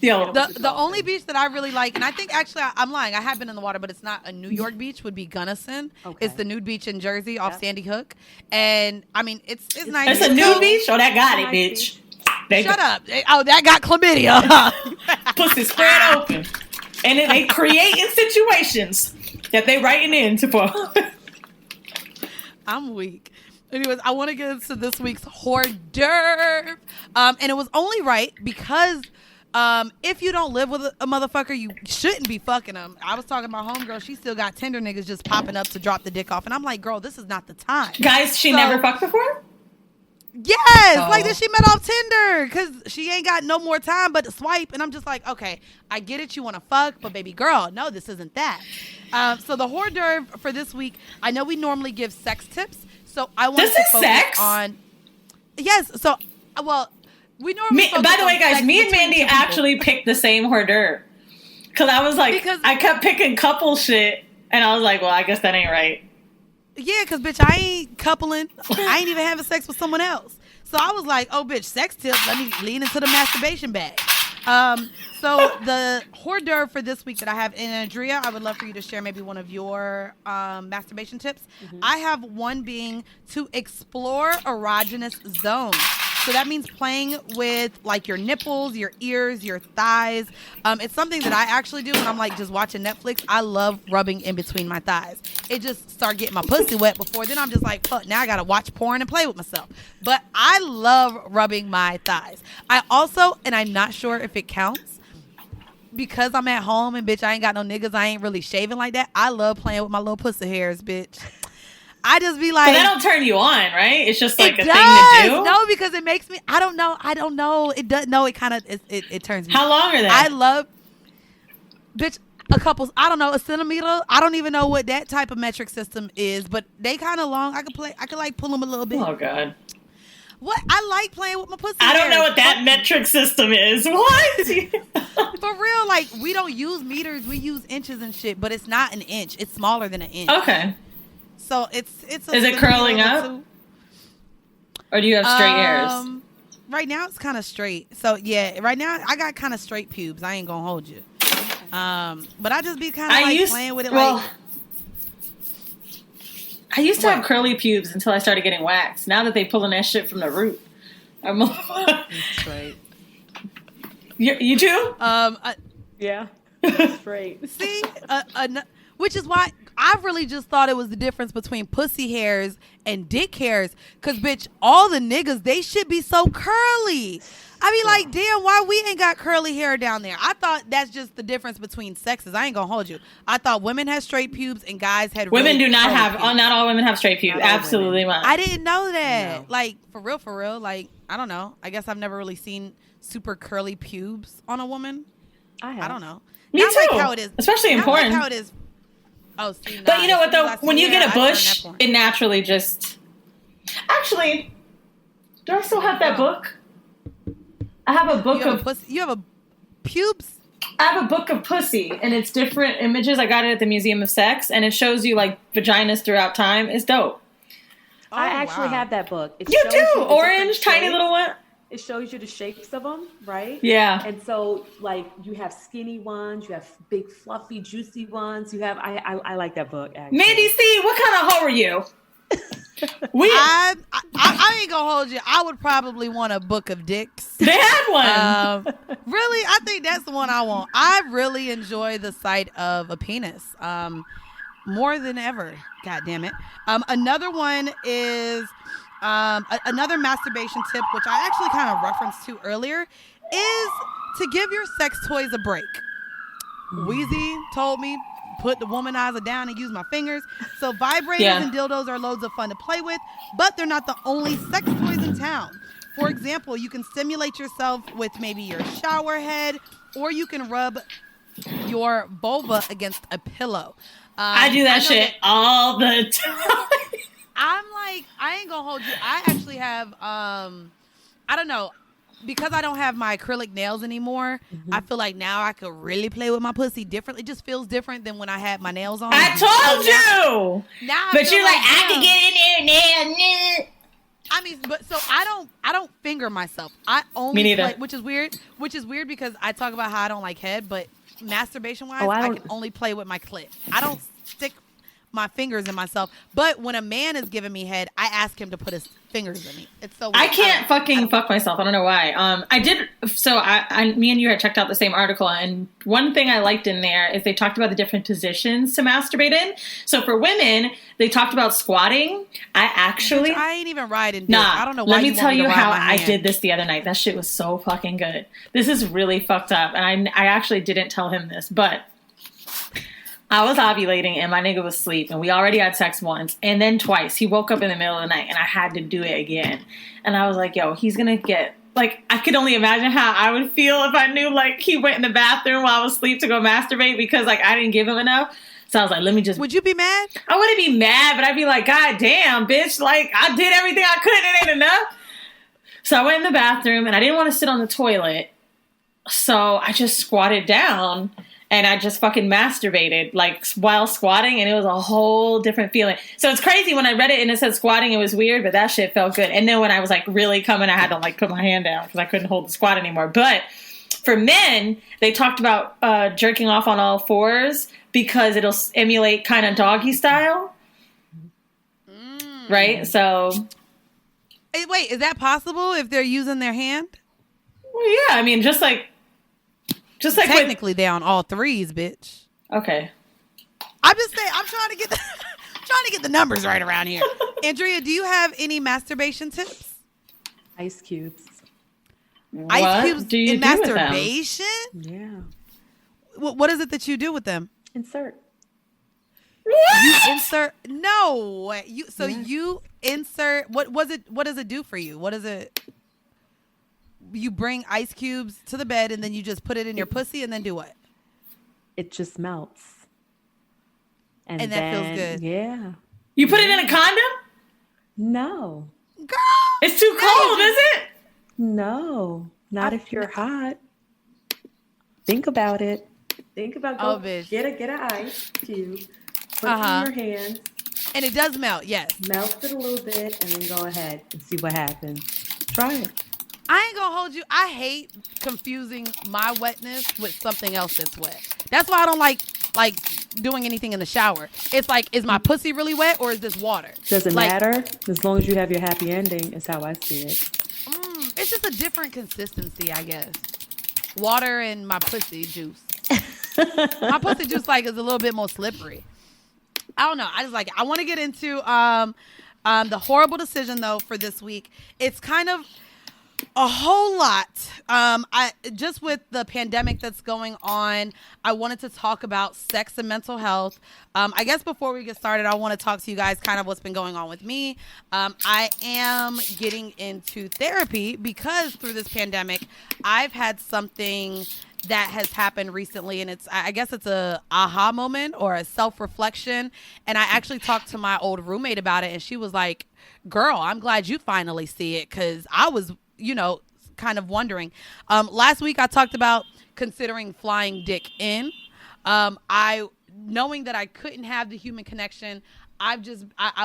[SPEAKER 1] Yo,
[SPEAKER 2] The only beach that I really like, and I think actually I'm lying, I have been in the water, but it's not a New York beach, would be Gunnison.
[SPEAKER 3] Okay.
[SPEAKER 2] It's the nude beach in Jersey off Sandy Hook. And I mean, it's nice.
[SPEAKER 1] it's a nude beach? Oh, that got it, bitch.
[SPEAKER 2] Shut up. Oh, that got chlamydia.
[SPEAKER 1] Pussy spread open. And then they creating situations that they writing into for.
[SPEAKER 2] I'm weak. Anyways, I want to get into this week's hors d'oeuvre. And it was only right because if you don't live with a motherfucker, you shouldn't be fucking them. I was talking about homegirl. She still got Tinder niggas just popping up to drop the dick off. And I'm like, girl, this is not the time.
[SPEAKER 1] Guys, she never fucked before?
[SPEAKER 2] Yes,
[SPEAKER 1] Oh.
[SPEAKER 2] like that she met off Tinder because she ain't got no more time but to swipe. And I'm just like, okay, I get it. You want to fuck, but baby girl, no, this isn't that. So the hors d'oeuvre for this week, I know we normally give sex tips. So I want to focus
[SPEAKER 1] sex?
[SPEAKER 2] on. Yes. So, well, we normally.
[SPEAKER 1] By the way, guys,
[SPEAKER 2] sex
[SPEAKER 1] me and
[SPEAKER 2] between
[SPEAKER 1] Mandy
[SPEAKER 2] two people.
[SPEAKER 1] actually picked the same hors d'oeuvre. Because I was like,
[SPEAKER 2] Because-
[SPEAKER 1] I kept picking couple shit. And I was like, well, I guess that ain't right.
[SPEAKER 2] Yeah, because, bitch, I ain't coupling. I ain't even having sex with someone else. So I was like, oh, bitch, sex tip. Let me lean into the masturbation bag. So the hors d'oeuvre for this week that I have, and Andrea, I would love for you to share maybe one of your masturbation tips. Mm-hmm. I have one being to explore erogenous zones. So that means playing with like your nipples, your ears, your thighs. It's something that I actually do when I'm like just watching Netflix. I love rubbing in between my thighs. It just start getting my pussy wet before then I'm just like, fuck, now I gotta watch porn and play with myself. But I love rubbing my thighs. I also, and I'm not sure if it counts, because I'm at home and bitch, I ain't got no niggas, I ain't really shaving like that. I love playing with my little pussy hairs, bitch. I just be like,
[SPEAKER 1] but that don't turn you on, right? It's just like
[SPEAKER 2] it
[SPEAKER 1] a
[SPEAKER 2] does.
[SPEAKER 1] thing to do.
[SPEAKER 2] No, because it makes me. I don't know. It does. No, it kind of. It turns me.
[SPEAKER 1] How long are they?
[SPEAKER 2] I love, bitch. A couple. I don't know, a centimeter. I don't even know what that type of metric system is, but they kind of long. I could like pull them a little bit.
[SPEAKER 1] Oh god.
[SPEAKER 2] What? I like playing with my pussy.
[SPEAKER 1] I don't know
[SPEAKER 2] hairs.
[SPEAKER 1] what that metric system is. What?
[SPEAKER 2] For real, like we don't use meters. We use inches and shit, but it's not an inch. It's smaller than an inch.
[SPEAKER 1] Okay.
[SPEAKER 2] So it's. A
[SPEAKER 1] Is it curling
[SPEAKER 2] centimeter
[SPEAKER 1] up?
[SPEAKER 2] or two.
[SPEAKER 1] Or do you have straight hairs?
[SPEAKER 2] Right now it's kind of straight. So yeah, right now I got kind of straight pubes. I ain't gonna hold you. But I just be kind of like playing with it. Like
[SPEAKER 1] I used to have curly pubes until I started getting waxed. Now that they pulling that shit from the root, I'm
[SPEAKER 3] Straight.
[SPEAKER 1] You too?
[SPEAKER 3] Yeah. Straight.
[SPEAKER 2] See, which is why I really just thought it was the difference between pussy hairs and dick hairs. Cause bitch, all the niggas, they should be so curly. I be like, damn, why we ain't got curly hair down there? I thought that's just the difference between sexes. I ain't gonna hold you. I thought women had straight pubes and guys had
[SPEAKER 1] Women
[SPEAKER 2] really
[SPEAKER 1] do not
[SPEAKER 2] curly
[SPEAKER 1] have.
[SPEAKER 2] pubes.
[SPEAKER 1] Oh, not all women have straight pubes. Absolutely not.
[SPEAKER 2] I didn't know that.
[SPEAKER 3] No.
[SPEAKER 2] Like for real. Like I don't know. I guess I've never really seen super curly pubes on a woman.
[SPEAKER 3] I
[SPEAKER 2] don't know.
[SPEAKER 1] Me
[SPEAKER 2] Not
[SPEAKER 1] too.
[SPEAKER 2] like how it is.
[SPEAKER 1] Especially in
[SPEAKER 2] Not
[SPEAKER 1] porn.
[SPEAKER 2] like how it is. Oh, see,
[SPEAKER 1] But you know what though?
[SPEAKER 2] last
[SPEAKER 1] When you
[SPEAKER 2] year,
[SPEAKER 1] get a
[SPEAKER 2] I turned
[SPEAKER 1] bush,
[SPEAKER 2] that porn.
[SPEAKER 1] it naturally just. Actually, do I still have that book? I have a book of.
[SPEAKER 2] You have a pubes.
[SPEAKER 1] I have a book of pussy, and it's different images. I got it at the Museum of Sex, and it shows you like vaginas throughout time. It's dope.
[SPEAKER 3] I actually have that book. It
[SPEAKER 1] You
[SPEAKER 3] shows
[SPEAKER 1] do
[SPEAKER 3] the
[SPEAKER 1] orange,
[SPEAKER 3] different
[SPEAKER 1] tiny
[SPEAKER 3] shapes.
[SPEAKER 1] little one.
[SPEAKER 3] It shows you the shapes of them, right?
[SPEAKER 1] Yeah.
[SPEAKER 3] And so, like, you have skinny ones, you have big, fluffy, juicy ones. You have. I like that book. Actually.
[SPEAKER 1] Mandy C, what kind of hoe are you?
[SPEAKER 2] I ain't gonna hold you. I would probably want a book of dicks.
[SPEAKER 1] They had one.
[SPEAKER 2] Really, I think that's the one I want. I really enjoy the sight of a penis. more than ever. God damn it. Another one is another masturbation tip, which I actually kind of referenced to earlier, is to give your sex toys a break. Wheezy told me, put the womanizer down and use my fingers. So vibrators and dildos are loads of fun to play with, but they're not the only sex toys in town. For example, you can stimulate yourself with maybe your shower head, or you can rub your vulva against a pillow.
[SPEAKER 1] I do that shit all the time.
[SPEAKER 2] I'm like, I ain't gonna hold you. I actually have, I don't know, because I don't have my acrylic nails anymore. I feel like now I could really play with my pussy differently. It just feels different than when I had my nails on.
[SPEAKER 1] I told you.
[SPEAKER 2] Now,
[SPEAKER 1] but you're like, I can get in there now.
[SPEAKER 2] I mean, but so I don't finger myself. I only play, which is weird because I talk about how I don't like head, but masturbation wise, I can only play with my clit. I don't stick my fingers in myself. But when a man is giving me head, I ask him to put his fingers in me. It's so weird.
[SPEAKER 1] I can't fuck myself. I don't know why. I did. So me and you had checked out the same article, and one thing I liked in there is they talked about the different positions to masturbate in. So for women, they talked about squatting. I ain't even riding. I don't know why. Let me tell you how I did this the other night. That shit was so fucking good. This is really fucked up, and I actually didn't tell him this, but I was ovulating and my nigga was asleep, and we already had sex once and then twice. He woke up in the middle of the night and I had to do it again. And I was like, yo, he's going to get, like, I could only imagine how I would feel if I knew, like, he went in the bathroom while I was asleep to go masturbate because, like, I didn't give him enough. So I was like, let me just.
[SPEAKER 2] Would you be mad?
[SPEAKER 1] I wouldn't be mad, but I'd be like, God damn, bitch. Like, I did everything I could and it ain't enough. So I went in the bathroom and I didn't want to sit on the toilet. So I just squatted down. And I just fucking masturbated, like, while squatting, and it was a whole different feeling. So it's crazy, when I read it and it said squatting, it was weird, but that shit felt good. And then when I was, like, really coming, I had to, like, put my hand down because I couldn't hold the squat anymore. But for men, they talked about jerking off on all fours because it'll emulate kind of doggy style. Right? So.
[SPEAKER 2] Hey, wait, is that possible if they're using their hand?
[SPEAKER 1] Well, yeah, I mean, just like
[SPEAKER 2] technically they on all threes, bitch.
[SPEAKER 1] Okay.
[SPEAKER 2] I'm just saying, I'm trying to get the numbers right around here. Andrea, do you have any masturbation tips?
[SPEAKER 3] Ice cubes.
[SPEAKER 2] Ice cubes in masturbation?
[SPEAKER 3] Yeah.
[SPEAKER 2] What is it that you do with them?
[SPEAKER 3] Insert.
[SPEAKER 2] What? You insert? No. You insert. What does it do for you? What is it? You bring ice cubes to the bed and then you just put it in your pussy and then do what?
[SPEAKER 3] It just melts.
[SPEAKER 2] And that feels good.
[SPEAKER 3] Yeah.
[SPEAKER 1] You put it in a condom?
[SPEAKER 3] No.
[SPEAKER 2] Girl!
[SPEAKER 1] It's too cold, is it?
[SPEAKER 3] No. Not if you're hot. Think about it. Think about get an ice cube. Put it in your hands.
[SPEAKER 2] And it does melt, yes.
[SPEAKER 3] Melt it a little bit and then go ahead and see what happens. Try it.
[SPEAKER 2] I ain't gonna hold you. I hate confusing my wetness with something else that's wet. That's why I don't like doing anything in the shower. It's like, is my pussy really wet or is this water?
[SPEAKER 3] Doesn't matter. As long as you have your happy ending is how I see it.
[SPEAKER 2] It's just a different consistency, I guess. Water and my pussy juice. My pussy juice is a little bit more slippery. I don't know. I just like it. I want to get into the horrible decision though for this week. It's kind of a whole lot. I just with the pandemic that's going on, I wanted to talk about sex and mental health. I guess before we get started, I want to talk to you guys kind of what's been going on with me. I am getting into therapy because through this pandemic, I've had something that has happened recently, and I guess it's a aha moment or a self-reflection. And I actually talked to my old roommate about it, and she was like, girl, I'm glad you finally see it, because I was kind of wondering. Last week I talked about considering flying dick in. Knowing that I couldn't have the human connection, I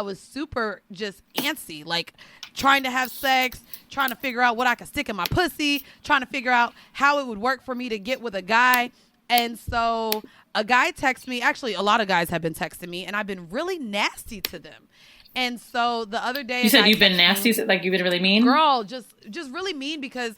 [SPEAKER 2] was super just antsy, like trying to have sex, trying to figure out what I could stick in my pussy, trying to figure out how it would work for me to get with a guy. And so a guy texted me, actually a lot of guys have been texting me, and I've been really nasty to them. And so the other day,
[SPEAKER 1] you said you've been nasty, like you've been really mean?
[SPEAKER 2] Girl, just really mean, because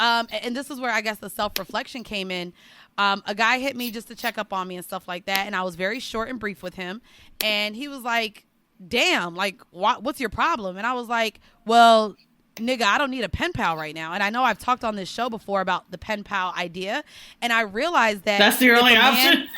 [SPEAKER 2] and this is where I guess the self-reflection came in. A guy hit me just to check up on me and stuff like that. And I was very short and brief with him. And he was like, damn, like, what's your problem? And I was like, well, nigga, I don't need a pen pal right now. And I know I've talked on this show before about the pen pal idea. And I realized that
[SPEAKER 1] that's the only option.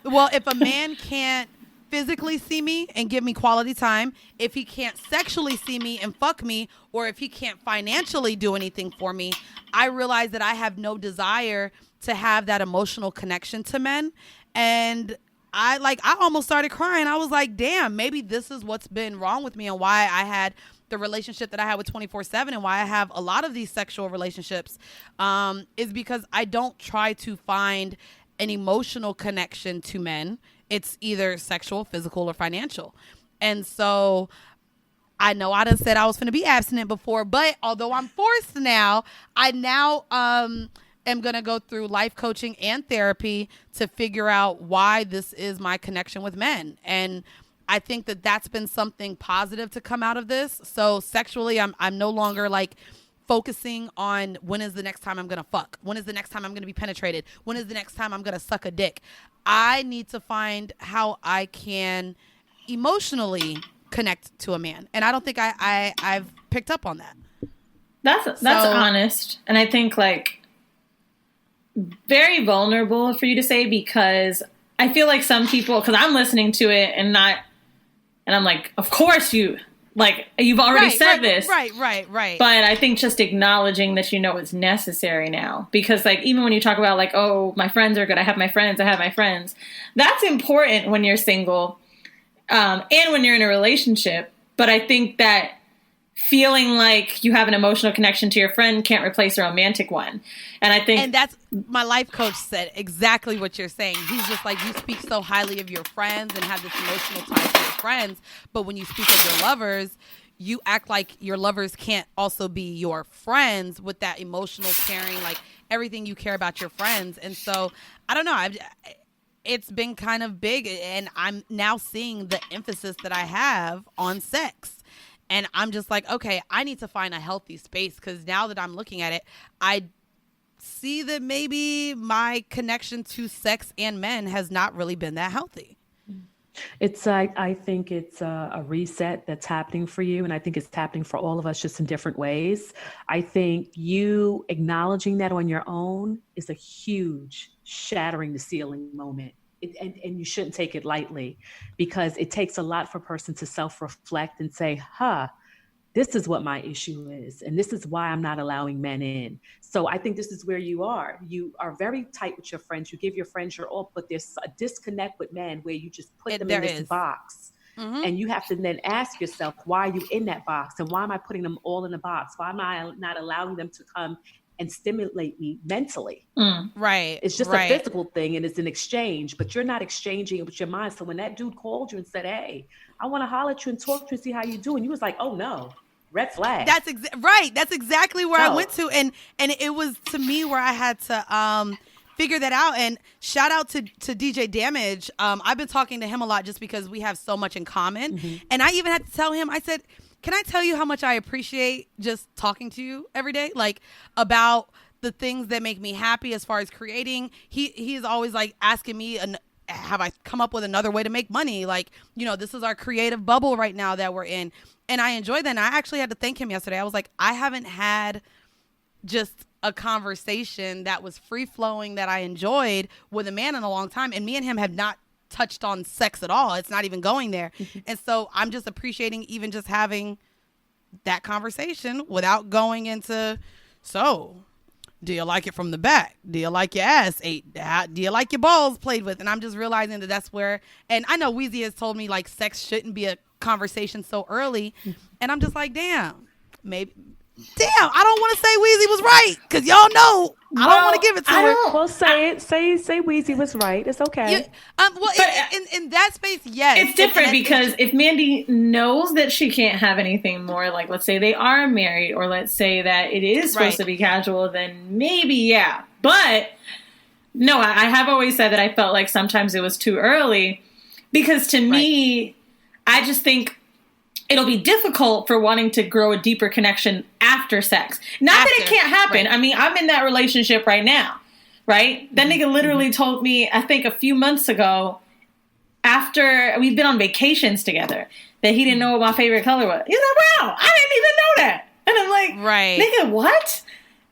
[SPEAKER 2] Well, if a man can't physically see me and give me quality time, if he can't sexually see me and fuck me, or if he can't financially do anything for me, I realize that I have no desire to have that emotional connection to men. And I almost started crying. I was like, damn, maybe this is what's been wrong with me and why I had the relationship that I had with 24/7 and why I have a lot of these sexual relationships, is because I don't try to find an emotional connection to men. It's either sexual, physical, or financial. And so I know I done said I was going to be abstinent before, but although I'm forced now, I now am going to go through life coaching and therapy to figure out why this is my connection with men. And I think that that's been something positive to come out of this. So sexually, I'm no longer like focusing on when is the next time I'm going to fuck? When is the next time I'm going to be penetrated? When is the next time I'm going to suck a dick? I need to find how I can emotionally connect to a man. And I don't think I've picked up on that.
[SPEAKER 1] That's honest. And I think like very vulnerable for you to say, because I feel like some people, because I'm listening to it and I'm like, of course you've already said this.
[SPEAKER 2] Right.
[SPEAKER 1] But I think just acknowledging that it's necessary now. Because, like, even when you talk about, like, oh, my friends are good, I have my friends, that's important when you're single and when you're in a relationship. But I think that feeling like you have an emotional connection to your friend can't replace a romantic one. And I think...
[SPEAKER 2] And that's... My life coach said exactly what you're saying. He's just like, you speak so highly of your friends and have this emotional tie to your friends, but when you speak of your lovers, you act like your lovers can't also be your friends with that emotional caring, like everything you care about your friends. And so, I don't know, it's been kind of big, and I'm now seeing the emphasis that I have on sex. And I'm just like, okay, I need to find a healthy space, because now that I'm looking at it, I see that maybe my connection to sex and men has not really been that healthy.
[SPEAKER 3] It's I think it's a reset that's happening for you, and I think it's happening for all of us, just in different ways. I think you acknowledging that on your own is a huge shattering the ceiling moment. And you shouldn't take it lightly, because it takes a lot for a person to self-reflect and say, this is what my issue is, and this is why I'm not allowing men in. So I think this is where you are. You are very tight with your friends. You give your friends your all, but there's a disconnect with men where you just put them in this box. Mm-hmm. And you have to then ask yourself, why are you in that box? And why am I putting them all in a box? Why am I not allowing them to come and stimulate me mentally?
[SPEAKER 2] Right.
[SPEAKER 3] It's just a physical thing, and it's an exchange, but you're not exchanging it with your mind. So when that dude called you and said, hey, I want to holler at you and talk to you and see how you do, and you was like, oh no, red flag.
[SPEAKER 2] That's right. That's exactly where I went to. And it was to me where I had to figure that out. And shout out to DJ Damage. I've been talking to him a lot just because we have so much in common. Mm-hmm. And I even had to tell him, I said, can I tell you how much I appreciate just talking to you every day? Like, about the things that make me happy as far as creating. He's always like asking me, have I come up with another way to make money? Like, this is our creative bubble right now that we're in. And I enjoy that. And I actually had to thank him yesterday. I was like, I haven't had just a conversation that was free flowing that I enjoyed with a man in a long time. And me and him have not touched on sex at all. It's not even going there. Mm-hmm. And so I'm just appreciating even just having that conversation without going into, so do you like it from the back? Do you like your ass ate? Do you like your balls played with? And I'm just realizing that that's where, and I know Weezy has told me like sex shouldn't be a conversation so early. And I'm just like, I don't want to say Weezy was right, because y'all know I don't want to give it to her.
[SPEAKER 3] Well, say Weezy was right. It's okay.
[SPEAKER 2] In that space, yes.
[SPEAKER 1] It's different, because if Mandy knows that she can't have anything more, like let's say they are married, or let's say that it is supposed to be casual, then maybe, yeah. But no, I have always said that I felt like sometimes it was too early, because to me, I just think it'll be difficult for wanting to grow a deeper connection after sex. Not that it can't happen. Right. I mean, I'm in that relationship right now, right? That nigga literally told me, I think a few months ago, after we've been on vacations together, that he didn't know what my favorite color was. He's like, wow, I didn't even know that. And I'm like, right. Nigga, what?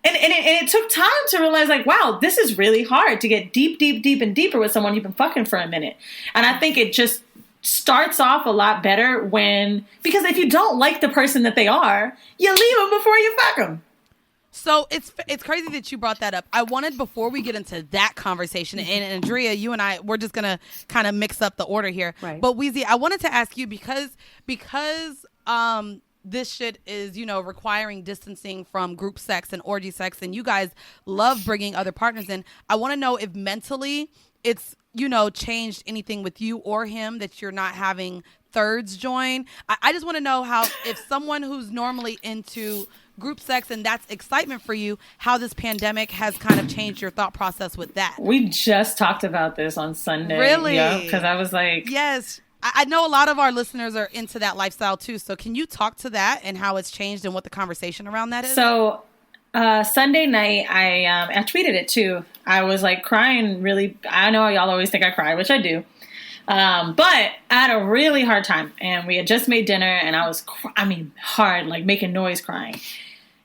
[SPEAKER 1] And it took time to realize, like, wow, this is really hard to get deep, deep, deep, and deeper with someone you've been fucking for a minute. And I think it just starts off a lot better because if you don't like the person that they are, you leave them before you fuck them.
[SPEAKER 2] So it's crazy that you brought that up. I wanted, before we get into that conversation, and Andrea, you and I, we're just gonna kind of mix up the order here. Right. But Weezy, I wanted to ask you because this shit is, requiring distancing from group sex and orgy sex, and you guys love bringing other partners in. I want to know if mentally it's, changed anything with you or him that you're not having thirds join. I just want to know how, if someone who's normally into group sex and that's excitement for you, how this pandemic has kind of changed your thought process with that.
[SPEAKER 1] We just talked about this on Sunday.
[SPEAKER 2] Really?
[SPEAKER 1] Yeah, because I was like...
[SPEAKER 2] Yes. I know a lot of our listeners are into that lifestyle too. So can you talk to that and how it's changed and what the conversation around that is? So
[SPEAKER 1] Sunday night, I tweeted it too. I was like crying really. I know y'all always think I cry, which I do. But I had a really hard time, and we had just made dinner, and I was, hard, like making noise crying.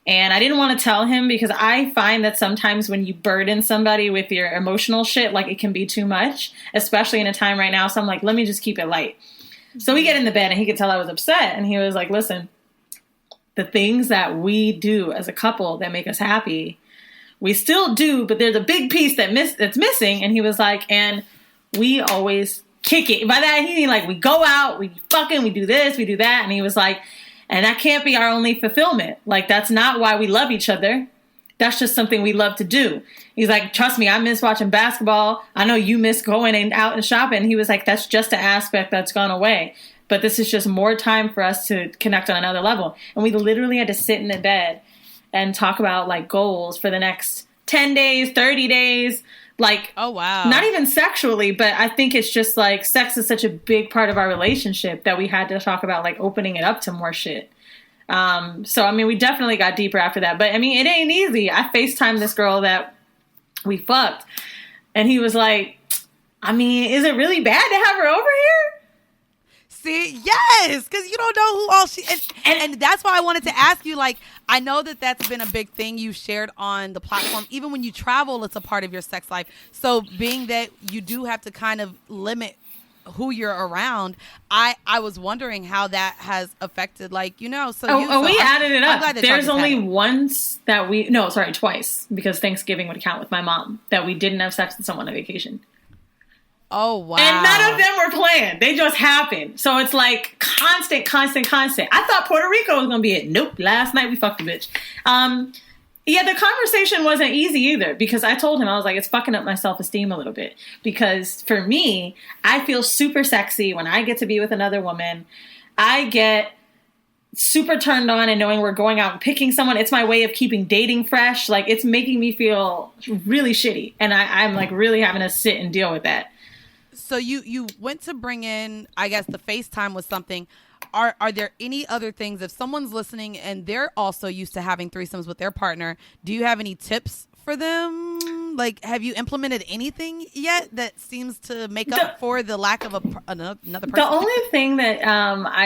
[SPEAKER 1] And I didn't want to tell him because I find that sometimes when you burden somebody with your emotional shit, like it can be too much, especially in a time right now. So I'm like, let me just keep it light. So we get in the bed and he could tell I was upset. And he was like, listen, the things that we do as a couple that make us happy, we still do, but there's a big piece that's missing. And he was like, and we always kick it. By that, he mean like we go out, we fucking, we do this, we do that. And he was like, and that can't be our only fulfillment. Like, that's not why we love each other. That's just something we love to do. He's like, trust me, I miss watching basketball. I know you miss going out and shopping. He was like, that's just an aspect that's gone away. But this is just more time for us to connect on another level. And we literally had to sit in the bed and talk about like goals for the next 10 days, 30 days. Like, oh wow, not even sexually, but I think it's just like sex is such a big part of our relationship that we had to talk about like opening it up to more shit. So, we definitely got deeper after that, but it ain't easy. I FaceTimed this girl that we fucked and he was like, is it really bad to have her over here?
[SPEAKER 2] See, yes, because you don't know who all she is. And that's why I wanted to ask you, like, I know that that's been a big thing you shared on the platform. Even when you travel, it's a part of your sex life. So being that you do have to kind of limit who you're around, I was wondering how that has affected, like, we
[SPEAKER 1] added it up. There's only twice, because Thanksgiving would count with my mom, that we didn't have sex with someone on vacation.
[SPEAKER 2] Oh, wow.
[SPEAKER 1] And none of them were planned. They just happened. So it's like constant. I thought Puerto Rico was going to be it. Nope. Last night we fucked a bitch. The conversation wasn't easy either, because I told him, I was like, it's fucking up my self-esteem a little bit. Because for me, I feel super sexy when I get to be with another woman. I get super turned on and knowing we're going out and picking someone. It's my way of keeping dating fresh. Like, it's making me feel really shitty. And I'm like really having to sit and deal with that.
[SPEAKER 2] So you went to bring in, I guess, the FaceTime was something. Are there any other things, if someone's listening and they're also used to having threesomes with their partner, do you have any tips for them? Like, have you implemented anything yet that seems to make up for the lack of another person?
[SPEAKER 1] The only thing that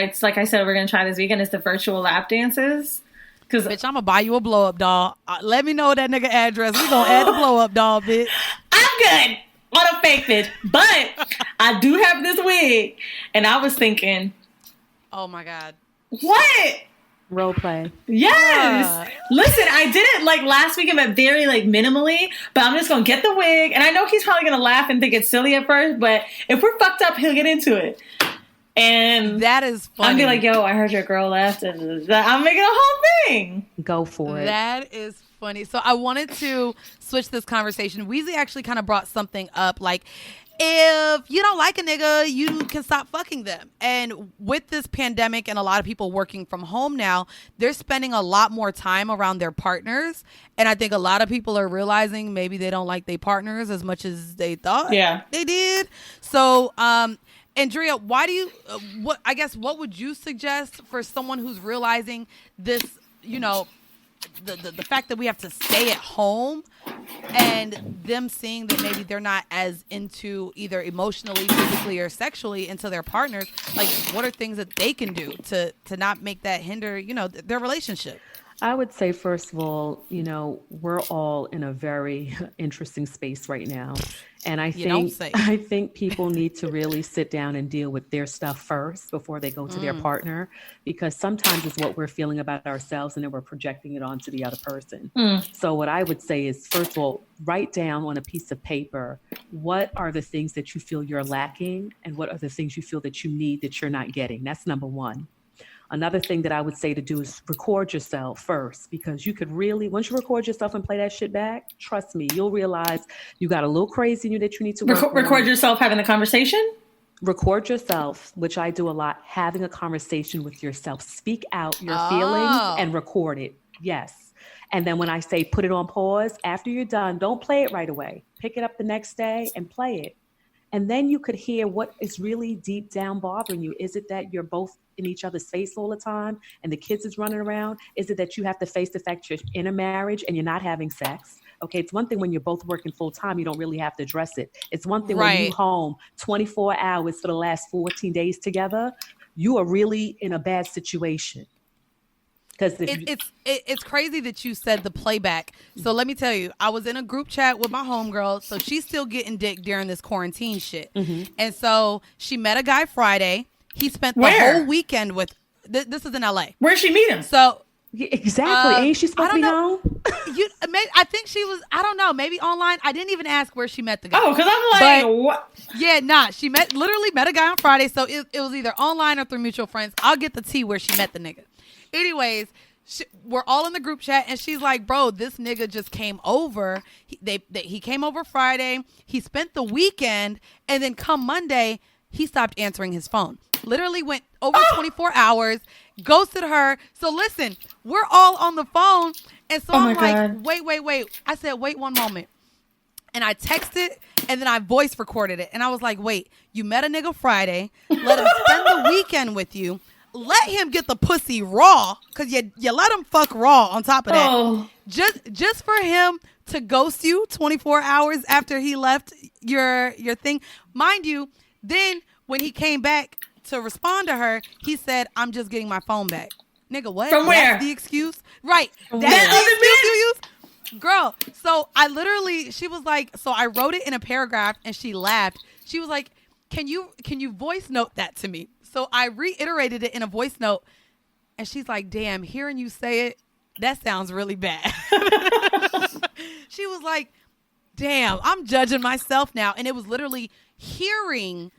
[SPEAKER 1] it's like I said, we're going to try this weekend is the virtual lap dances.
[SPEAKER 2] Cause bitch, I'm going to buy you a blow-up doll. Let me know that nigga address. We going to add the blow-up doll, bitch.
[SPEAKER 1] I'm good on a fake bitch. But I do have this wig. And I was thinking...
[SPEAKER 2] Oh my God.
[SPEAKER 1] What?
[SPEAKER 3] Role play.
[SPEAKER 1] Yes. Listen, I did it like last weekend, but very like minimally, but I'm just going to get the wig. And I know he's probably going to laugh and think it's silly at first, but if we're fucked up, he'll get into it. And
[SPEAKER 2] that is funny.
[SPEAKER 1] I'll be like, yo, I heard your girl left. I'm making a whole thing.
[SPEAKER 3] Go for it.
[SPEAKER 2] That is funny. So I wanted to switch this conversation. Weezy actually kind of brought something up, like, if you don't like a nigga, you can stop fucking them. And with this pandemic and a lot of people working from home now, they're spending a lot more time around their partners. And I think a lot of people are realizing maybe they don't like their partners as much as they thought they did. So, Andrea, why do you, what would you suggest for someone who's realizing this, the fact that we have to stay at home and them seeing that maybe they're not as into either emotionally, physically, or sexually into their partners? Like, what are things that they can do to not make that hinder, their relationship?
[SPEAKER 3] I would say, first of all, we're all in a very interesting space right now. And I think people need to really sit down and deal with their stuff first before they go to their partner, because sometimes it's what we're feeling about ourselves and then we're projecting it onto the other person. So what I would say is, first of all, write down on a piece of paper, what are the things that you feel you're lacking and what are the things you feel that you need that you're not getting? That's number one. Another thing that I would say to do is record yourself first, because you could really, once you record yourself and play that shit back, trust me, you'll realize you got a little crazy in you that you need to work on.
[SPEAKER 1] Record yourself having the conversation?
[SPEAKER 3] Record yourself, which I do a lot, having a conversation with yourself. Speak out your feelings and record it. Yes. And then when I say put it on pause, after you're done, don't play it right away. Pick it up the next day and play it. And then you could hear what is really deep down bothering you. Is it that you're both in each other's face all the time and the kids is running around? Is it that you have to face the fact you're in a marriage and you're not having sex? Okay, it's one thing when you're both working full time, you don't really have to address it. It's one thing when you're home 24 hours for the last 14 days together, you are really in a bad situation. Because
[SPEAKER 2] it's crazy that you said the playback. So let me tell you, I was in a group chat with my homegirl, so she's still getting dick during this quarantine shit. And so she met a guy Friday. He spent the whole weekend with. This is in LA.
[SPEAKER 1] Where'd she meet him?
[SPEAKER 3] So exactly, ain't she supposed to be home?
[SPEAKER 2] I think she was. I don't know. Maybe online. I didn't even ask where she met the guy.
[SPEAKER 1] Oh, because I'm like, what?
[SPEAKER 2] Yeah, nah. She literally met a guy on Friday. So it was either online or through mutual friends. I'll get the tea where she met the nigga. Anyways, we're all in the group chat, and she's like, bro, this nigga just came over. He came over Friday. He spent the weekend, and then come Monday, he stopped answering his phone. Literally went over 24 hours, ghosted her. So listen, we're all on the phone, and so I'm like, wait. I said, wait one moment. And I texted, and then I voice recorded it. And I was like, wait, you met a nigga Friday, let him spend the weekend with you. Let him get the pussy raw, because you let him fuck raw on top of that. Just for him to ghost you 24 hours after he left your thing. Mind you, then when he came back to respond to her, he said, I'm just getting my phone back. Nigga, what?
[SPEAKER 1] From where?
[SPEAKER 2] That's the excuse? Right. That's the excuse you use? Girl, so she was like, so I wrote it in a paragraph, and she laughed. She was like, can you voice note that to me? So I reiterated it in a voice note, and she's like, damn, hearing you say it, that sounds really bad. She was like, damn, I'm judging myself now. And it was literally hearing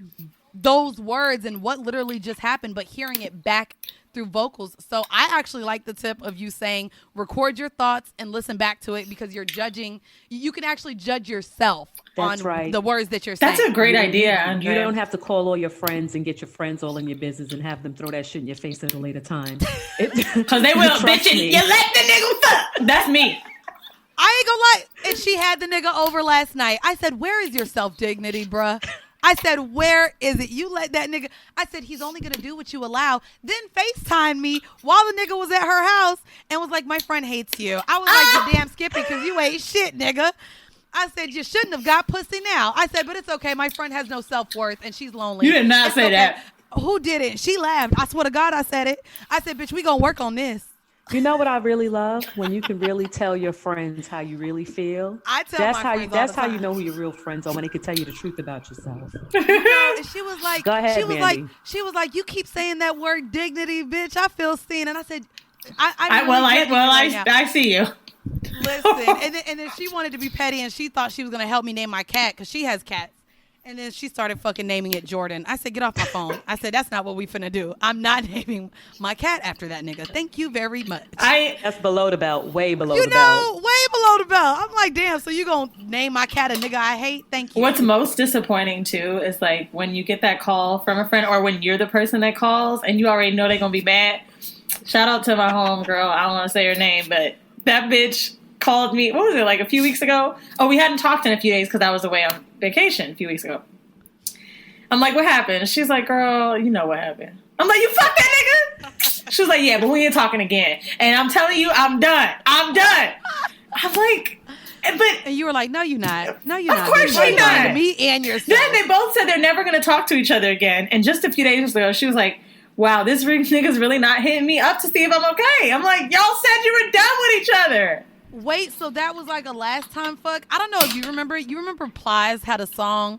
[SPEAKER 2] those words and what literally just happened, but hearing it back through vocals. So I actually like the tip of you saying record your thoughts and listen back to it, because you're judging. You can actually judge yourself on the words that you're saying.
[SPEAKER 1] That's a great idea, Andrea.
[SPEAKER 3] You don't have to call all your friends and get your friends all in your business and have them throw that shit in your face at a later time.
[SPEAKER 1] Because they will, bitch, you let the nigga fuck. That's me.
[SPEAKER 2] I ain't gonna lie. And she had the nigga over last night. I said, where is your self-dignity, bruh? I said, where is it? You let that nigga. I said, he's only going to do what you allow. Then FaceTime me while the nigga was at her house and was like, my friend hates you. I was like, you damn Skippy, because you ain't shit, nigga. I said, you shouldn't have got pussy now. I said, but it's okay. My friend has no self-worth and she's lonely.
[SPEAKER 1] You did not say that.
[SPEAKER 2] Who did it? She laughed. I swear to God, I said it. I said, bitch, we going to work on this.
[SPEAKER 3] You know what I really love? When you can really tell your friends how you really feel.
[SPEAKER 2] I tell my friends
[SPEAKER 3] that's how you know who your real friends are, when they can tell you the truth about yourself.
[SPEAKER 2] And she was like,
[SPEAKER 3] go ahead,
[SPEAKER 2] she was like, you keep saying that word dignity, bitch. I feel seen. And I said,
[SPEAKER 1] I see you.
[SPEAKER 2] Listen, and then she wanted to be petty, and she thought she was gonna help me name my cat because she has cats. And then she started fucking naming it Jordan. I said, get off my phone. I said, that's not what we finna do. I'm not naming my cat after that nigga. Thank you very much.
[SPEAKER 3] That's below the belt. Way below the belt.
[SPEAKER 2] You know, way below the belt. I'm like, damn, so you gonna name my cat a nigga I hate? Thank you.
[SPEAKER 1] What's most disappointing, too, is like when you get that call from a friend, or when you're the person that calls and you already know they're gonna be mad. Shout out to my homegirl. I don't want to say her name, but that bitch called me, what was it, like a few weeks ago? Oh, we hadn't talked in a few days because I was away on vacation a few weeks ago. I'm like, what happened? She's like, girl, you know what happened. I'm like, you fucked that nigga? She was like, yeah, but we ain't talking again. And I'm telling you, I'm done. I'm like, but...
[SPEAKER 2] And you were like, no, you're not. No, you're not.
[SPEAKER 1] Of course you're not.
[SPEAKER 2] Me and yourself.
[SPEAKER 1] Then they both said they're never going to talk to each other again. And just a few days ago, she was like, wow, this nigga's really not hitting me up to see if I'm okay. I'm like, y'all said you were done with each other.
[SPEAKER 2] Wait, so that was like a last time fuck? I don't know if you remember. You remember Plies had a song,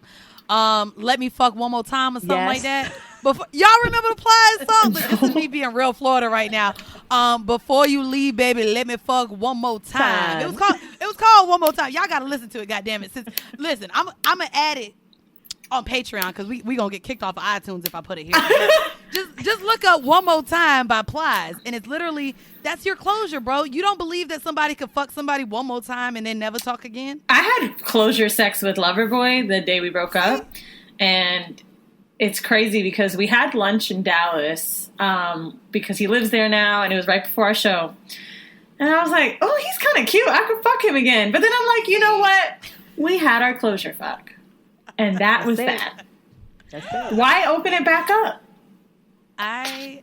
[SPEAKER 2] Let Me Fuck One More Time or something like that? Before, y'all remember the Plies song? Look, this is me being real Florida right now. Before you leave, baby, let me fuck one more time. It was called One More Time. Y'all gotta listen to it, goddammit. Listen, I'm gonna add it on Patreon because we gonna get kicked off of iTunes if I put it here. just look up One More Time by Plies, and it's literally, that's your closure, bro. You don't believe that somebody could fuck somebody one more time and then never talk again?
[SPEAKER 1] I had closure sex with Loverboy the day we broke up, and it's crazy because we had lunch in Dallas because he lives there now, and it was right before our show. And I was like, oh, he's kind of cute. I could fuck him again. But then I'm like, you know what? We had our closure fuck. And that was that.
[SPEAKER 3] That's it.
[SPEAKER 1] Why open it back up?
[SPEAKER 2] I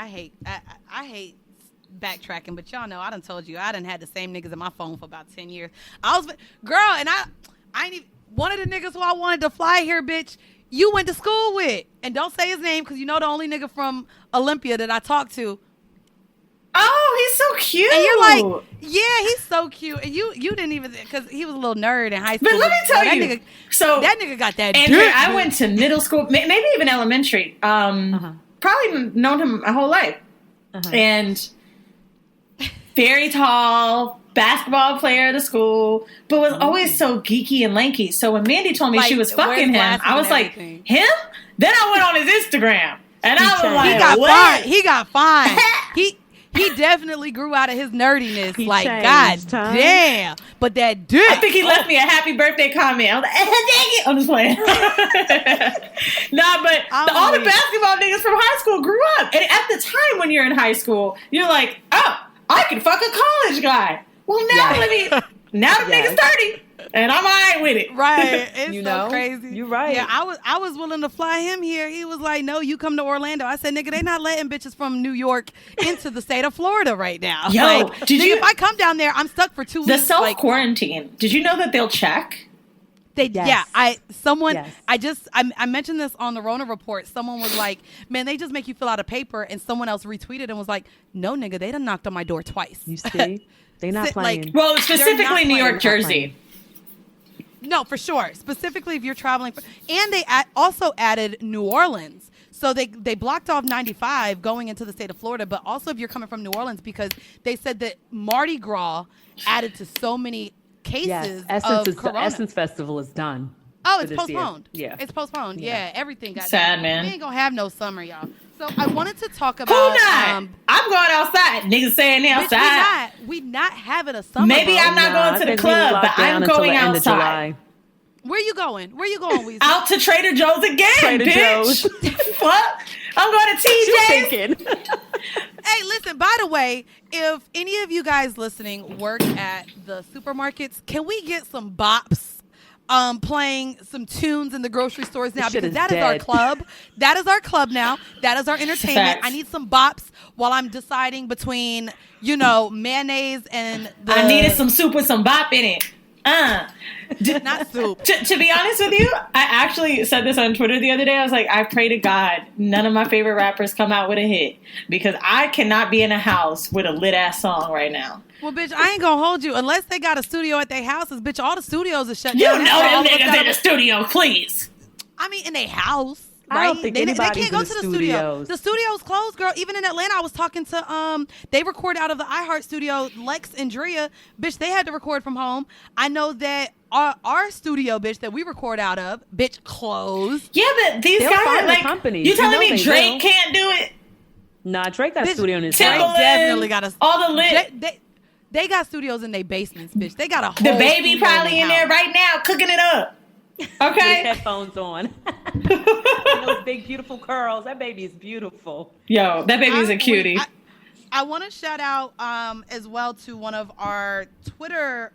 [SPEAKER 2] hate backtracking, but y'all know I done told you I done had the same niggas in my phone for about 10 years. And I ain't even, one of the niggas who I wanted to fly here, bitch, you went to school with. And don't say his name because you know the only nigga from Olympia that I talked to.
[SPEAKER 1] Oh, he's so cute.
[SPEAKER 2] And you're like, yeah, he's so cute. And you didn't even, because he was a little nerd in high school.
[SPEAKER 1] But let me tell you.
[SPEAKER 2] That nigga got that
[SPEAKER 1] Andrea,
[SPEAKER 2] dick.
[SPEAKER 1] I went to middle school, maybe even elementary. Probably known him my whole life. And very tall, basketball player of the school, but was always so geeky and lanky. So when Mandy told me she was fucking him, I was like, him? Then I went on his Instagram. And I was like,
[SPEAKER 2] He got fined. He definitely grew out of his nerdiness.
[SPEAKER 3] He
[SPEAKER 2] like,
[SPEAKER 3] changed,
[SPEAKER 2] God damn. But that dick.
[SPEAKER 1] I think he left me a happy birthday comment. I was like, thank you. I'm just playing. All the basketball niggas from high school grew up. And at the time when you're in high school, you're like, oh, I can fuck a college guy. Well, now now the nigga's 30. And I'm all right with it.
[SPEAKER 2] Right. It's so crazy.
[SPEAKER 3] You're right.
[SPEAKER 2] Yeah, I was willing to fly him here. He was like, no, you come to Orlando. I said, nigga, they not letting bitches from New York into the state of Florida right now.
[SPEAKER 1] Yo,
[SPEAKER 2] like, if I come down there, I'm stuck for 2 weeks.
[SPEAKER 1] The self-quarantine. Did you know that they'll check?
[SPEAKER 2] I mentioned this on the Rona Report. Someone was like, man, they just make you fill out a paper, and someone else retweeted and was like, no, nigga, they done knocked on my door twice.
[SPEAKER 3] You see? They not playing.
[SPEAKER 1] Like, well, specifically New York, Jersey.
[SPEAKER 2] No, for sure. Specifically if you're traveling. And they also added New Orleans. So they blocked off 95 going into the state of Florida, but also if you're coming from New Orleans, because they said that Mardi Gras added to so many cases of corona.
[SPEAKER 3] The Essence Festival is done.
[SPEAKER 2] Oh, it's postponed.
[SPEAKER 3] Yeah.
[SPEAKER 2] It's postponed. Yeah, everything got
[SPEAKER 1] sad,
[SPEAKER 2] done.
[SPEAKER 1] man.
[SPEAKER 2] We ain't going to have no summer, y'all. So I wanted to talk about...
[SPEAKER 1] Who not? I'm going outside. Niggas saying they outside.
[SPEAKER 2] We not having a summer.
[SPEAKER 1] Maybe I'm not going to the club, but I'm going outside.
[SPEAKER 2] Where you going, Weezy?
[SPEAKER 1] Out to Trader Joe's again,
[SPEAKER 3] Trader
[SPEAKER 1] bitch.
[SPEAKER 3] Joe's.
[SPEAKER 1] What? I'm going to TJ's.
[SPEAKER 2] Hey, listen, by the way, if any of you guys listening work at the supermarkets, can we get some bops playing some tunes in the grocery stores now? Because that is our club. That is our club now. That is our entertainment.
[SPEAKER 1] Facts.
[SPEAKER 2] I need some bops while I'm deciding between, mayonnaise and
[SPEAKER 1] I needed some soup with some bop in it.
[SPEAKER 2] Not soup.
[SPEAKER 1] To be honest with you, I actually said this on Twitter the other day. I was like, I pray to God none of my favorite rappers come out with a hit, because I cannot be in a house with a lit ass song right now.
[SPEAKER 2] Well, bitch, I ain't gonna hold you unless they got a studio at their houses. Bitch, all the studios are shut
[SPEAKER 1] You
[SPEAKER 2] down.
[SPEAKER 1] know them niggas in the studio, please.
[SPEAKER 2] I mean, in their house. Right?
[SPEAKER 3] I don't think
[SPEAKER 2] they
[SPEAKER 3] anybody's
[SPEAKER 2] can't go
[SPEAKER 3] in
[SPEAKER 2] to
[SPEAKER 3] the
[SPEAKER 2] the studio.
[SPEAKER 3] studios.
[SPEAKER 2] The studio's closed, girl. Even in Atlanta, I was talking to they record out of the iHeart studio. Lex and Drea, bitch, they had to record from home. I know that our studio, bitch, that we record out of, bitch, closed.
[SPEAKER 1] Yeah, but these guys, like,
[SPEAKER 3] companies.
[SPEAKER 1] you telling me Drake can't do it?
[SPEAKER 3] Nah, Drake got
[SPEAKER 2] Bitch,
[SPEAKER 3] a studio in his
[SPEAKER 2] Drake
[SPEAKER 3] house.
[SPEAKER 2] definitely got a
[SPEAKER 1] all the lit.
[SPEAKER 2] They got studios in their basements, bitch. They got a whole
[SPEAKER 1] The baby probably in there right now cooking it up. Okay.
[SPEAKER 3] With headphones on. And those big, beautiful curls. That baby is beautiful.
[SPEAKER 1] Yo, that baby is a cutie.
[SPEAKER 2] I want to shout out as well to one of our Twitter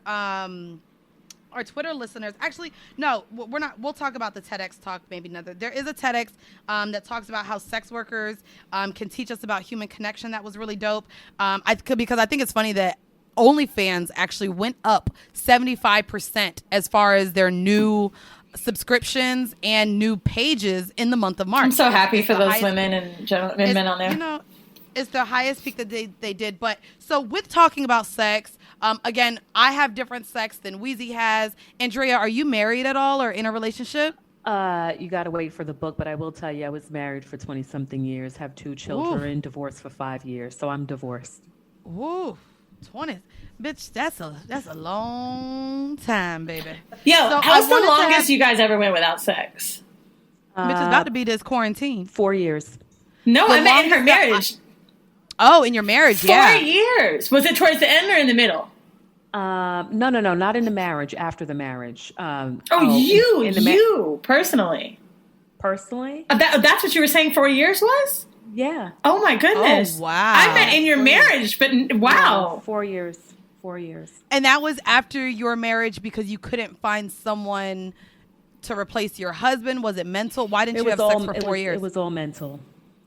[SPEAKER 2] our Twitter listeners, actually, no, we're not. We'll talk about the TEDx talk maybe another. There is a TEDx that talks about how sex workers can teach us about human connection. That was really dope. Because I think it's funny that OnlyFans actually went up 75% as far as their new subscriptions and new pages in the month of March.
[SPEAKER 1] I'm so happy for those women and men on there.
[SPEAKER 2] You know, it's the highest peak that they did. But so with talking about sex, again, I have different sex than Wheezy has. Andrea, are you married at all or in a relationship?
[SPEAKER 3] You got to wait for the book, but I will tell you, I was married for 20-something years, have 2 children, divorced for 5 years, so I'm divorced.
[SPEAKER 2] Ooh, 20. Bitch, that's a long time, baby.
[SPEAKER 1] Yo, so how's the longest you guys ever went without sex?
[SPEAKER 2] Bitch, it's about to be this quarantine.
[SPEAKER 3] 4 years.
[SPEAKER 1] No, I meant in her marriage.
[SPEAKER 2] Oh, in your marriage,
[SPEAKER 1] 4 years. Was it towards the end or in the middle?
[SPEAKER 3] No, not in the marriage. After the marriage.
[SPEAKER 1] You personally.
[SPEAKER 3] Personally?
[SPEAKER 1] That's what you were saying 4 years was?
[SPEAKER 3] Yeah.
[SPEAKER 1] Oh my goodness.
[SPEAKER 2] Oh, wow.
[SPEAKER 1] I meant in your marriage, but wow.
[SPEAKER 3] No, 4 years. 4 years.
[SPEAKER 2] And that was after your marriage because you couldn't find someone to replace your husband? Was it mental? Why didn't you have sex for 4 years?
[SPEAKER 3] It was all mental.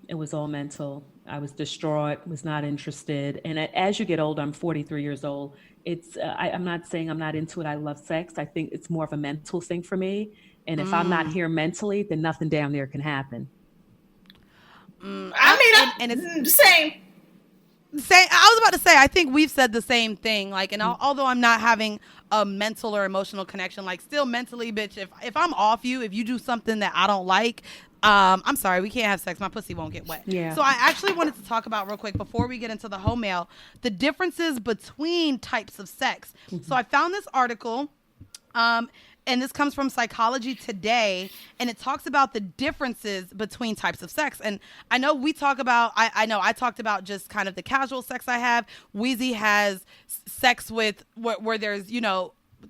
[SPEAKER 3] It was all mental. I was distraught, was not interested. And as you get older, I'm 43 years old. I'm not saying I'm not into it. I love sex. I think it's more of a mental thing for me. And if I'm not here mentally, then nothing down there can happen.
[SPEAKER 1] It's same.
[SPEAKER 2] I was about to say, I think we've said the same thing. Like, and although I'm not having a mental or emotional connection, like still mentally, bitch, if I'm off you, if you do something that I don't like, I'm sorry, we can't have sex. My pussy won't get wet.
[SPEAKER 3] Yeah.
[SPEAKER 2] So I actually wanted to talk about real quick before we get into the home mail, the differences between types of sex. Mm-hmm. So I found this article, and this comes from Psychology Today, and it talks about the differences between types of sex. And I know we talk about, I know I talked about just kind of the casual sex I have. Wheezy has sex with where there's,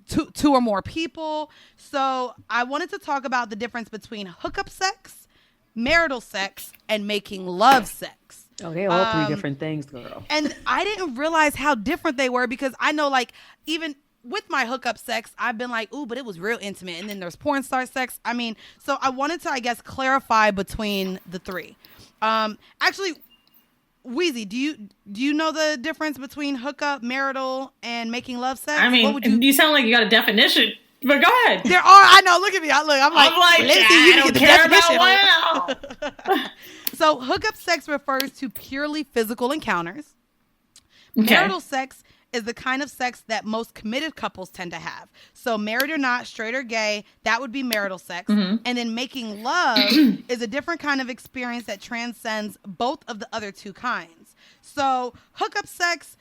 [SPEAKER 2] two or more people. So I wanted to talk about the difference between hookup sex, marital sex, and making love sex.
[SPEAKER 3] Oh, they're all 3 different things, girl.
[SPEAKER 2] And I didn't realize how different they were because I know, like, even with my hookup sex, I've been like, ooh, but it was real intimate. And then there's porn star sex. I mean, so I wanted to, I guess, clarify between the 3. Actually, Wheezy, do you know the difference between hookup, marital, and making love sex?
[SPEAKER 1] I mean, you sound like you got a definition. But go ahead.
[SPEAKER 2] There are. I know. Look at me. I'm like, let's see you
[SPEAKER 1] don't
[SPEAKER 2] get the
[SPEAKER 1] care
[SPEAKER 2] definition.
[SPEAKER 1] About one.
[SPEAKER 2] So, hookup sex refers to purely physical encounters.
[SPEAKER 1] Okay.
[SPEAKER 2] Marital sex is the kind of sex that most committed couples tend to have. So, married or not, straight or gay, that would be marital sex. Mm-hmm. And then making love is a different kind of experience that transcends both of the other 2 kinds. So, hookup sex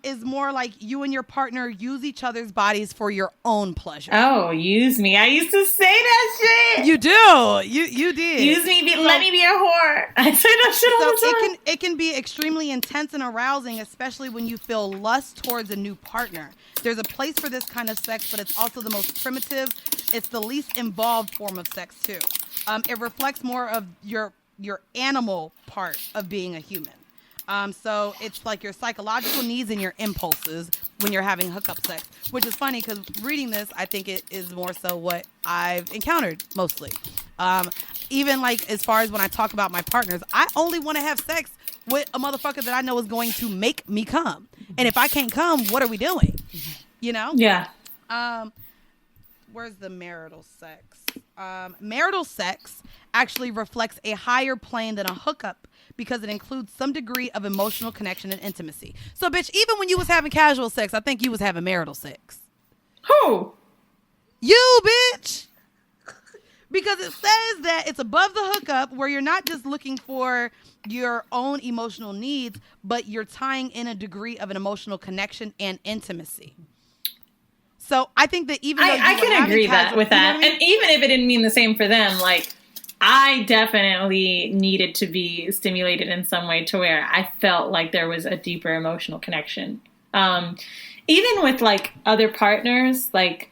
[SPEAKER 2] is more like you and your partner use each other's bodies for your own pleasure.
[SPEAKER 1] Oh, use me. I used to say that shit.
[SPEAKER 2] You do. You did.
[SPEAKER 1] Use me. Let me be a whore. I say that shit all the time.
[SPEAKER 2] It can be extremely intense and arousing, especially when you feel lust towards a new partner. There's a place for this kind of sex, but it's also the most primitive. It's the least involved form of sex, too. It reflects more of your animal part of being a human. So it's like your psychological needs and your impulses when you're having hookup sex, which is funny because reading this, I think it is more so what I've encountered mostly. Even like as far as when I talk about my partners, I only want to have sex with a motherfucker that I know is going to make me come. And if I can't come, what are we doing?
[SPEAKER 1] Yeah.
[SPEAKER 2] Where's the marital sex? Marital sex actually reflects a higher plane than a hookup because it includes some degree of emotional connection and intimacy. So, bitch, even when you was having casual sex, I think you was having marital sex.
[SPEAKER 1] Who?
[SPEAKER 2] You, bitch. Because it says that it's above the hookup where you're not just looking for your own emotional needs, but you're tying in a degree of an emotional connection and intimacy. So I think that even though
[SPEAKER 1] I can agree with that. And even if it didn't mean the same for them, like, I definitely needed to be stimulated in some way to where I felt like there was a deeper emotional connection. Even with like other partners, like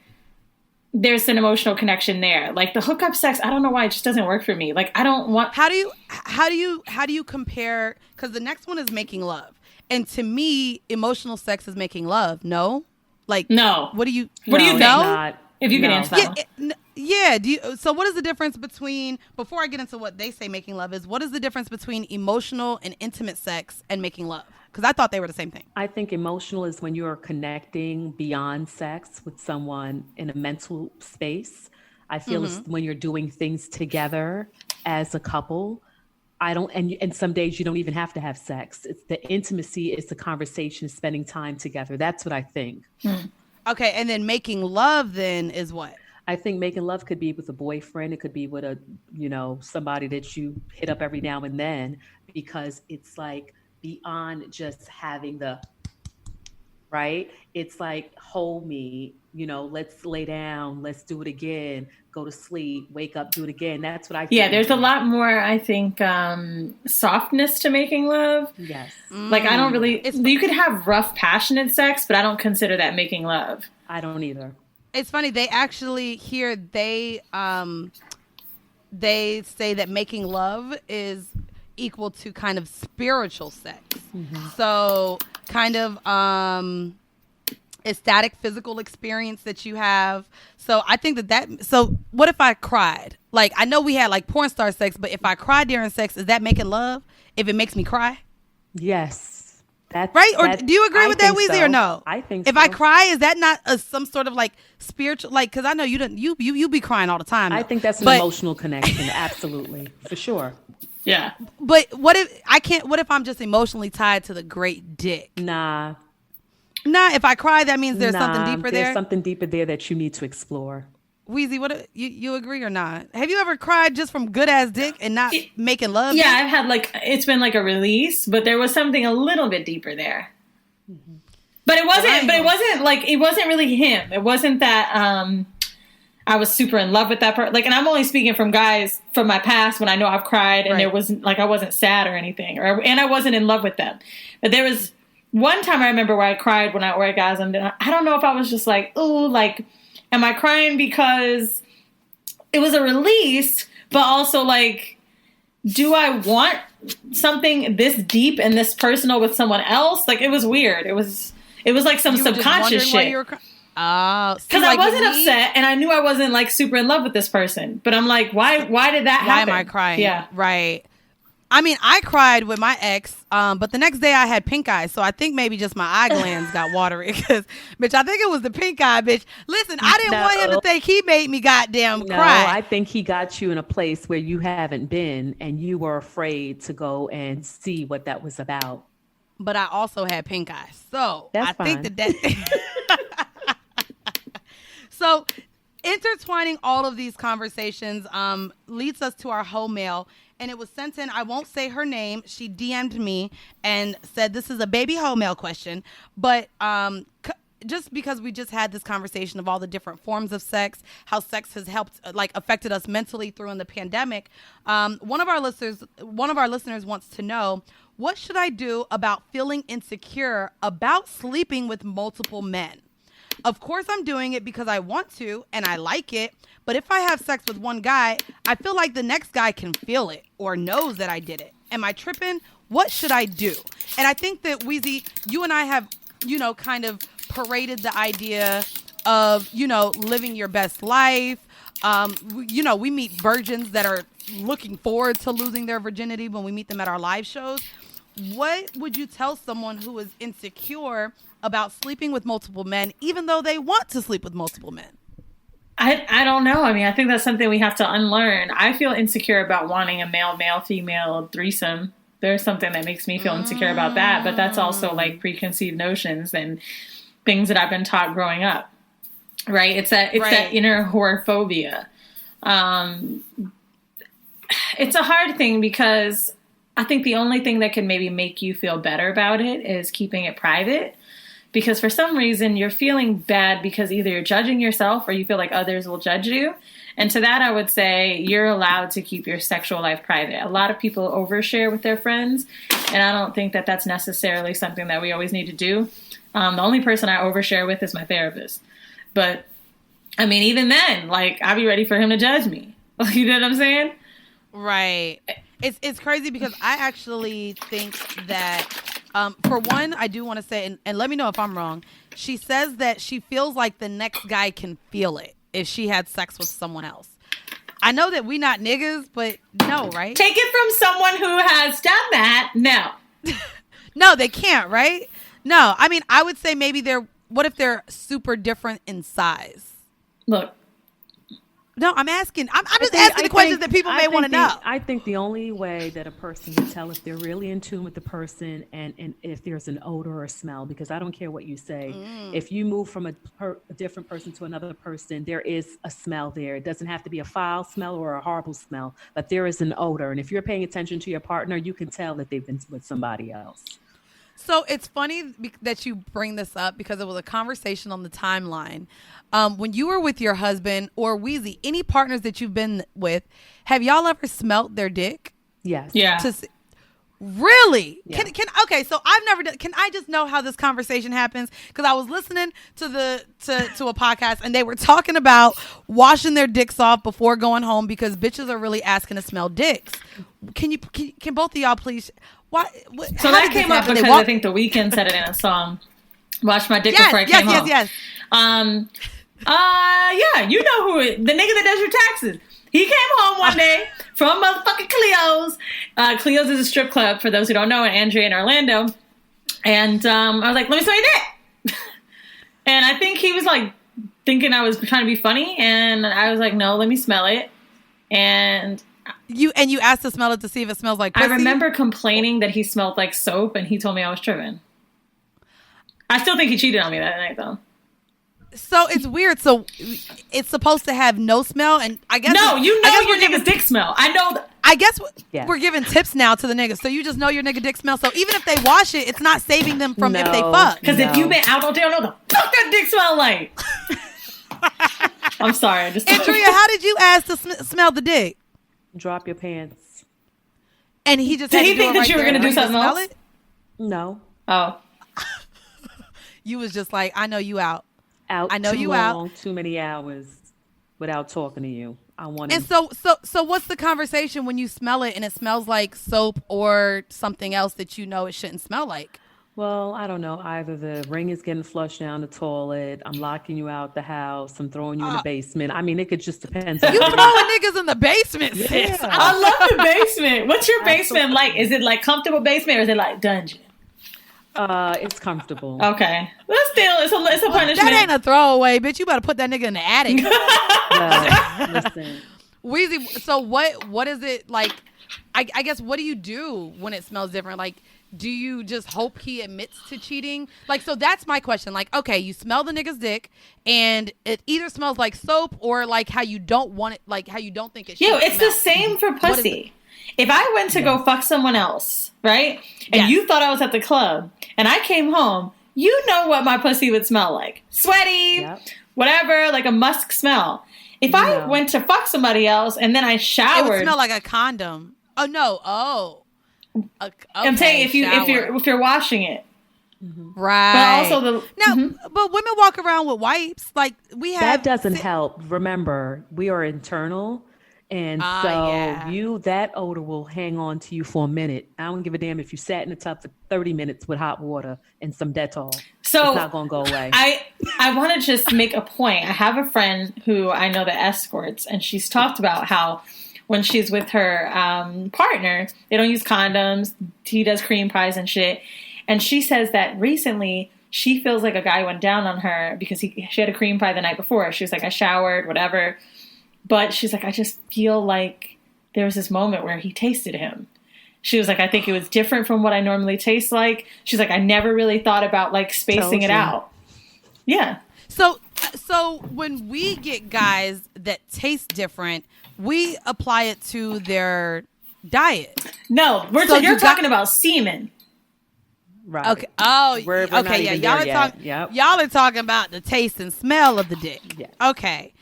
[SPEAKER 1] there's an emotional connection there. Like the hookup sex, I don't know why it just doesn't work for me. Like I don't want.
[SPEAKER 2] How do you compare? Because the next one is making love, and to me, emotional sex is making love. No, Like,
[SPEAKER 1] No.
[SPEAKER 2] What do you
[SPEAKER 1] What do you think?
[SPEAKER 3] Not.
[SPEAKER 1] If you can answer that one.
[SPEAKER 2] Yeah. So what is the difference between, before I get into what they say making love is, what is the difference between emotional and intimate sex and making love? Because I thought they were the same thing.
[SPEAKER 3] I think emotional is when you're connecting beyond sex with someone in a mental space. I feel it's when you're doing things together as a couple. And some days you don't even have to have sex. It's the intimacy, it's the conversation, spending time together. That's what I think.
[SPEAKER 2] Okay, and then making love then is what?
[SPEAKER 3] I think making love could be with a boyfriend. It could be with somebody that you hit up every now and then, because it's like beyond just having right? It's like, hold me, let's lay down, let's do it again, go to sleep, wake up, do it again. That's what I think.
[SPEAKER 1] Yeah, there's a lot more, I think, softness to making love.
[SPEAKER 3] Yes.
[SPEAKER 1] Like, I don't really, you could have rough, passionate sex, but I don't consider that making love.
[SPEAKER 3] I don't either.
[SPEAKER 2] It's funny. They actually here, they say that making love is equal to kind of spiritual sex. So kind of ecstatic physical experience that you have. So I think so what if I cried? Like, I know we had like porn star sex, but if I cry during sex, is that making love? If it makes me cry?
[SPEAKER 3] Yes.
[SPEAKER 2] Right? Or do you agree with that, Weezy, or no?
[SPEAKER 3] I think
[SPEAKER 2] if I cry, is that not some sort of like spiritual, like, because I know you be crying all the time.
[SPEAKER 3] I think that's an emotional connection. Absolutely. For sure.
[SPEAKER 2] Yeah. But what if I'm just emotionally tied to the great dick?
[SPEAKER 3] Nah,
[SPEAKER 2] if I cry, that means there's something deeper there?
[SPEAKER 3] There's something deeper there that you need to explore.
[SPEAKER 2] Weezy, what you agree or not? Have you ever cried just from good ass dick and not making love?
[SPEAKER 1] Yeah, I've had it's been like a release, but there was something a little bit deeper there. But it wasn't really him. It wasn't that I was super in love with that person. Like, and I'm only speaking from guys from my past when I know I've cried and there wasn't I wasn't sad or anything, and I wasn't in love with them. But there was one time I remember where I cried when I orgasmed, and I don't know if I was just like, ooh, like, am I crying because it was a release, but also like, do I want something this deep and this personal with someone else? Like, it was weird. It was like some subconscious shit. Because I wasn't upset, and I knew I wasn't like super in love with this person. But I'm like, why did that happen?
[SPEAKER 2] Why am I crying?
[SPEAKER 1] Yeah,
[SPEAKER 2] right. I mean, I cried with my ex, but the next day I had pink eye, so I think maybe just my eye glands got watery. Because, bitch, I think it was the pink eye, bitch. Listen, I didn't want him to think he made me goddamn cry.
[SPEAKER 3] I think he got you in a place where you haven't been, and you were afraid to go and see what that was about.
[SPEAKER 2] But I also had pink eye, so
[SPEAKER 3] that's fine.
[SPEAKER 2] Think that. So, intertwining all of these conversations leads us to our home mail. And it was sent in, I won't say her name. She DM'd me and said, this is a baby home mail question. But just because we just had this conversation of all the different forms of sex, how sex has affected us mentally through in the pandemic. One of our listeners wants to know, what should I do about feeling insecure about sleeping with multiple men? Of course, I'm doing it because I want to and I like it. But if I have sex with one guy, I feel like the next guy can feel it or knows that I did it. Am I tripping? What should I do? And I think that, Weezy, you and I have, kind of paraded the idea of, living your best life. We meet virgins that are looking forward to losing their virginity when we meet them at our live shows. What would you tell someone who is insecure about sleeping with multiple men, even though they want to sleep with multiple men?
[SPEAKER 1] I don't know. I mean, I think that's something we have to unlearn. I feel insecure about wanting a male, female threesome. There's something that makes me feel insecure about that, but that's also like preconceived notions and things that I've been taught growing up. Right? It's that inner whorephobia. It's a hard thing because I think the only thing that can maybe make you feel better about it is keeping it private. Because for some reason you're feeling bad because either you're judging yourself or you feel like others will judge you. And to that, I would say you're allowed to keep your sexual life private. A lot of people overshare with their friends, and I don't think that that's necessarily something that we always need to do. The only person I overshare with is my therapist. But, I mean, even then, like, I'd be ready for him to judge me. You know what I'm saying?
[SPEAKER 2] Right. It's crazy because I actually think that For one, I do want to say, and let me know if I'm wrong. She says that she feels like the next guy can feel it if she had sex with someone else. I know that we not niggas, but no, right?
[SPEAKER 1] Take it from someone who has done that. No.
[SPEAKER 2] No, they can't, right? No, I mean, I would say maybe what if they're super different in size?
[SPEAKER 1] Look.
[SPEAKER 2] No, I'm asking. I'm just asking the questions that people may want to know.
[SPEAKER 3] I think the only way that a person can tell if they're really in tune with the person and if there's an odor or smell, because I don't care what you say. If you move from a different person to another person, there is a smell there. It doesn't have to be a foul smell or a horrible smell, but there is an odor. And if you're paying attention to your partner, you can tell that they've been with somebody else.
[SPEAKER 2] So it's funny that you bring this up because it was a conversation on the timeline. When you were with your husband or Weezy, any partners that you've been with, have y'all ever smelt their dick?
[SPEAKER 3] Yes.
[SPEAKER 1] Yeah.
[SPEAKER 2] Really?
[SPEAKER 3] Yeah.
[SPEAKER 2] Okay, so I've never done. Can I just know how this conversation happens? Because I was listening to a podcast and they were talking about washing their dicks off before going home because bitches are really asking to smell dicks. Can both of y'all please? Why?
[SPEAKER 1] So that came up because I think The Weeknd said it in a song. Wash my dick before I came home.
[SPEAKER 2] Yes.
[SPEAKER 1] Yeah, you know who the nigga that does your taxes. He came home one day from motherfucking Cleo's. Cleo's is a strip club, for those who don't know, in Andrea in Orlando. And I was like, let me smell your dick. And I think he was like thinking I was trying to be funny. And I was like, no, let me smell it. And
[SPEAKER 2] you asked to smell it to see if it smells like pussy?
[SPEAKER 1] I remember complaining that he smelled like soap, and he told me I was tripping. I still think he cheated on me that night, though.
[SPEAKER 2] So it's weird. So it's supposed to have no smell, and I guess
[SPEAKER 1] no, you know your nigga's dick smell. I know.
[SPEAKER 2] I guess we're giving tips now to the niggas, so you just know your nigga dick smell. So even if they wash it, it's not saving them from if they fuck.
[SPEAKER 1] Because if you've been out all day, I don't know the fuck that dick smell like. I'm sorry.
[SPEAKER 2] Andrea, how did you ask to smell the dick?
[SPEAKER 3] Drop your pants.
[SPEAKER 2] And he just
[SPEAKER 1] did he think that you were going to do something else?
[SPEAKER 3] No.
[SPEAKER 1] Oh.
[SPEAKER 2] You was just like, I know you out.
[SPEAKER 3] I know you
[SPEAKER 2] long,
[SPEAKER 3] out. Too many hours without talking to you. I want.
[SPEAKER 2] And so what's the conversation when you smell it and it smells like soap or something else that you know it shouldn't smell like?
[SPEAKER 3] Well, I don't know. Either the ring is getting flushed down the toilet, I'm locking you out the house, I'm throwing you in the basement. I mean, it could just depend.
[SPEAKER 2] You throwing niggas in the basement, sis.
[SPEAKER 1] Yeah. I love the basement. What's your basement like? Is it like comfortable basement or is it like dungeon?
[SPEAKER 3] It's comfortable.
[SPEAKER 1] Okay. But still, it's a punishment.
[SPEAKER 2] That ain't a throwaway, bitch. You better put that nigga in the attic.
[SPEAKER 3] Listen.
[SPEAKER 2] Weezy, so what is it like? I guess, what do you do when it smells different? Like, do you just hope he admits to cheating? Like, so that's my question. Like, okay, you smell the nigga's dick and it either smells like soap or like how you don't want it, like how you don't think it should.
[SPEAKER 1] Yo, it's the same for pussy. If I went to go fuck someone else, right? And you thought I was at the club and I came home, you know what my pussy would smell like. Sweaty, whatever, like a musk smell. If I went to fuck somebody else and then I showered,
[SPEAKER 2] it would smell like a condom. Oh no! Oh, okay,
[SPEAKER 1] I'm saying if you're washing it,
[SPEAKER 2] right?
[SPEAKER 1] But also
[SPEAKER 2] but women walk around with wipes. Like we have
[SPEAKER 3] that doesn't help. Remember, we are internal, and that odor will hang on to you for a minute. I don't give a damn if you sat in the tub for 30 minutes with hot water and some Dettol.
[SPEAKER 1] So
[SPEAKER 3] it's not gonna go away.
[SPEAKER 1] I want to just make a point. I have a friend who I know that escorts, and she's talked about how when she's with her partner, they don't use condoms. He does cream pies and shit. And she says that recently she feels like a guy went down on her because she had a cream pie the night before. She was like, I showered, whatever. But she's like, I just feel like there was this moment where he tasted him. She was like, I think it was different from what I normally taste like. She's like, I never really thought about like spacing it out. Yeah. So
[SPEAKER 2] when we get guys that taste different, we apply it to their diet.
[SPEAKER 1] No, you're talking about semen.
[SPEAKER 2] Right. Okay. Oh, okay. Yeah. Y'all are talking about the taste and smell of the dick. Yeah. Okay.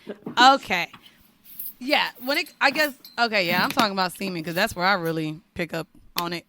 [SPEAKER 2] Yeah. I'm talking about semen because that's where I really pick up on it.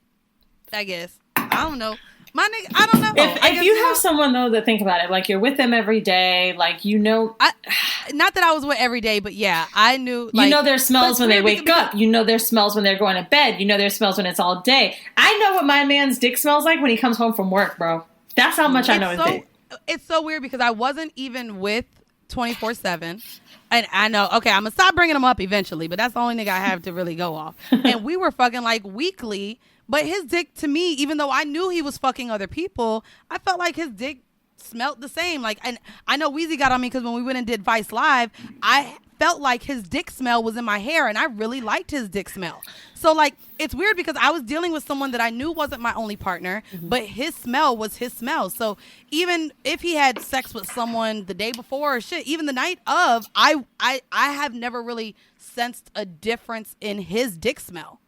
[SPEAKER 2] I guess. I don't know. My nigga, I don't know.
[SPEAKER 1] If you have someone though that think about it, like you're with them every day, like
[SPEAKER 2] not that I was with every day, but yeah, I knew.
[SPEAKER 1] Like, you know their smells when they wake up. You know their smells when they're going to bed. You know their smells when it's all day. I know what my man's dick smells like when he comes home from work, bro. That's how much I know his dick.
[SPEAKER 2] It's so weird because I wasn't even with 24/7. And I know, okay, I'm going to stop bringing him up eventually, but that's the only nigga I have to really go off. And we were fucking like weekly, but his dick to me, even though I knew he was fucking other people, I felt like his dick smelled the same. Like, and I know Weezy got on me because when we went and did Vice Live, I felt like his dick smell was in my hair, and I really liked his dick smell. So, like, it's weird because I was dealing with someone that I knew wasn't my only partner, but his smell was his smell. So even if he had sex with someone the day before or shit, even the night of, I have never really sensed a difference in his dick smell,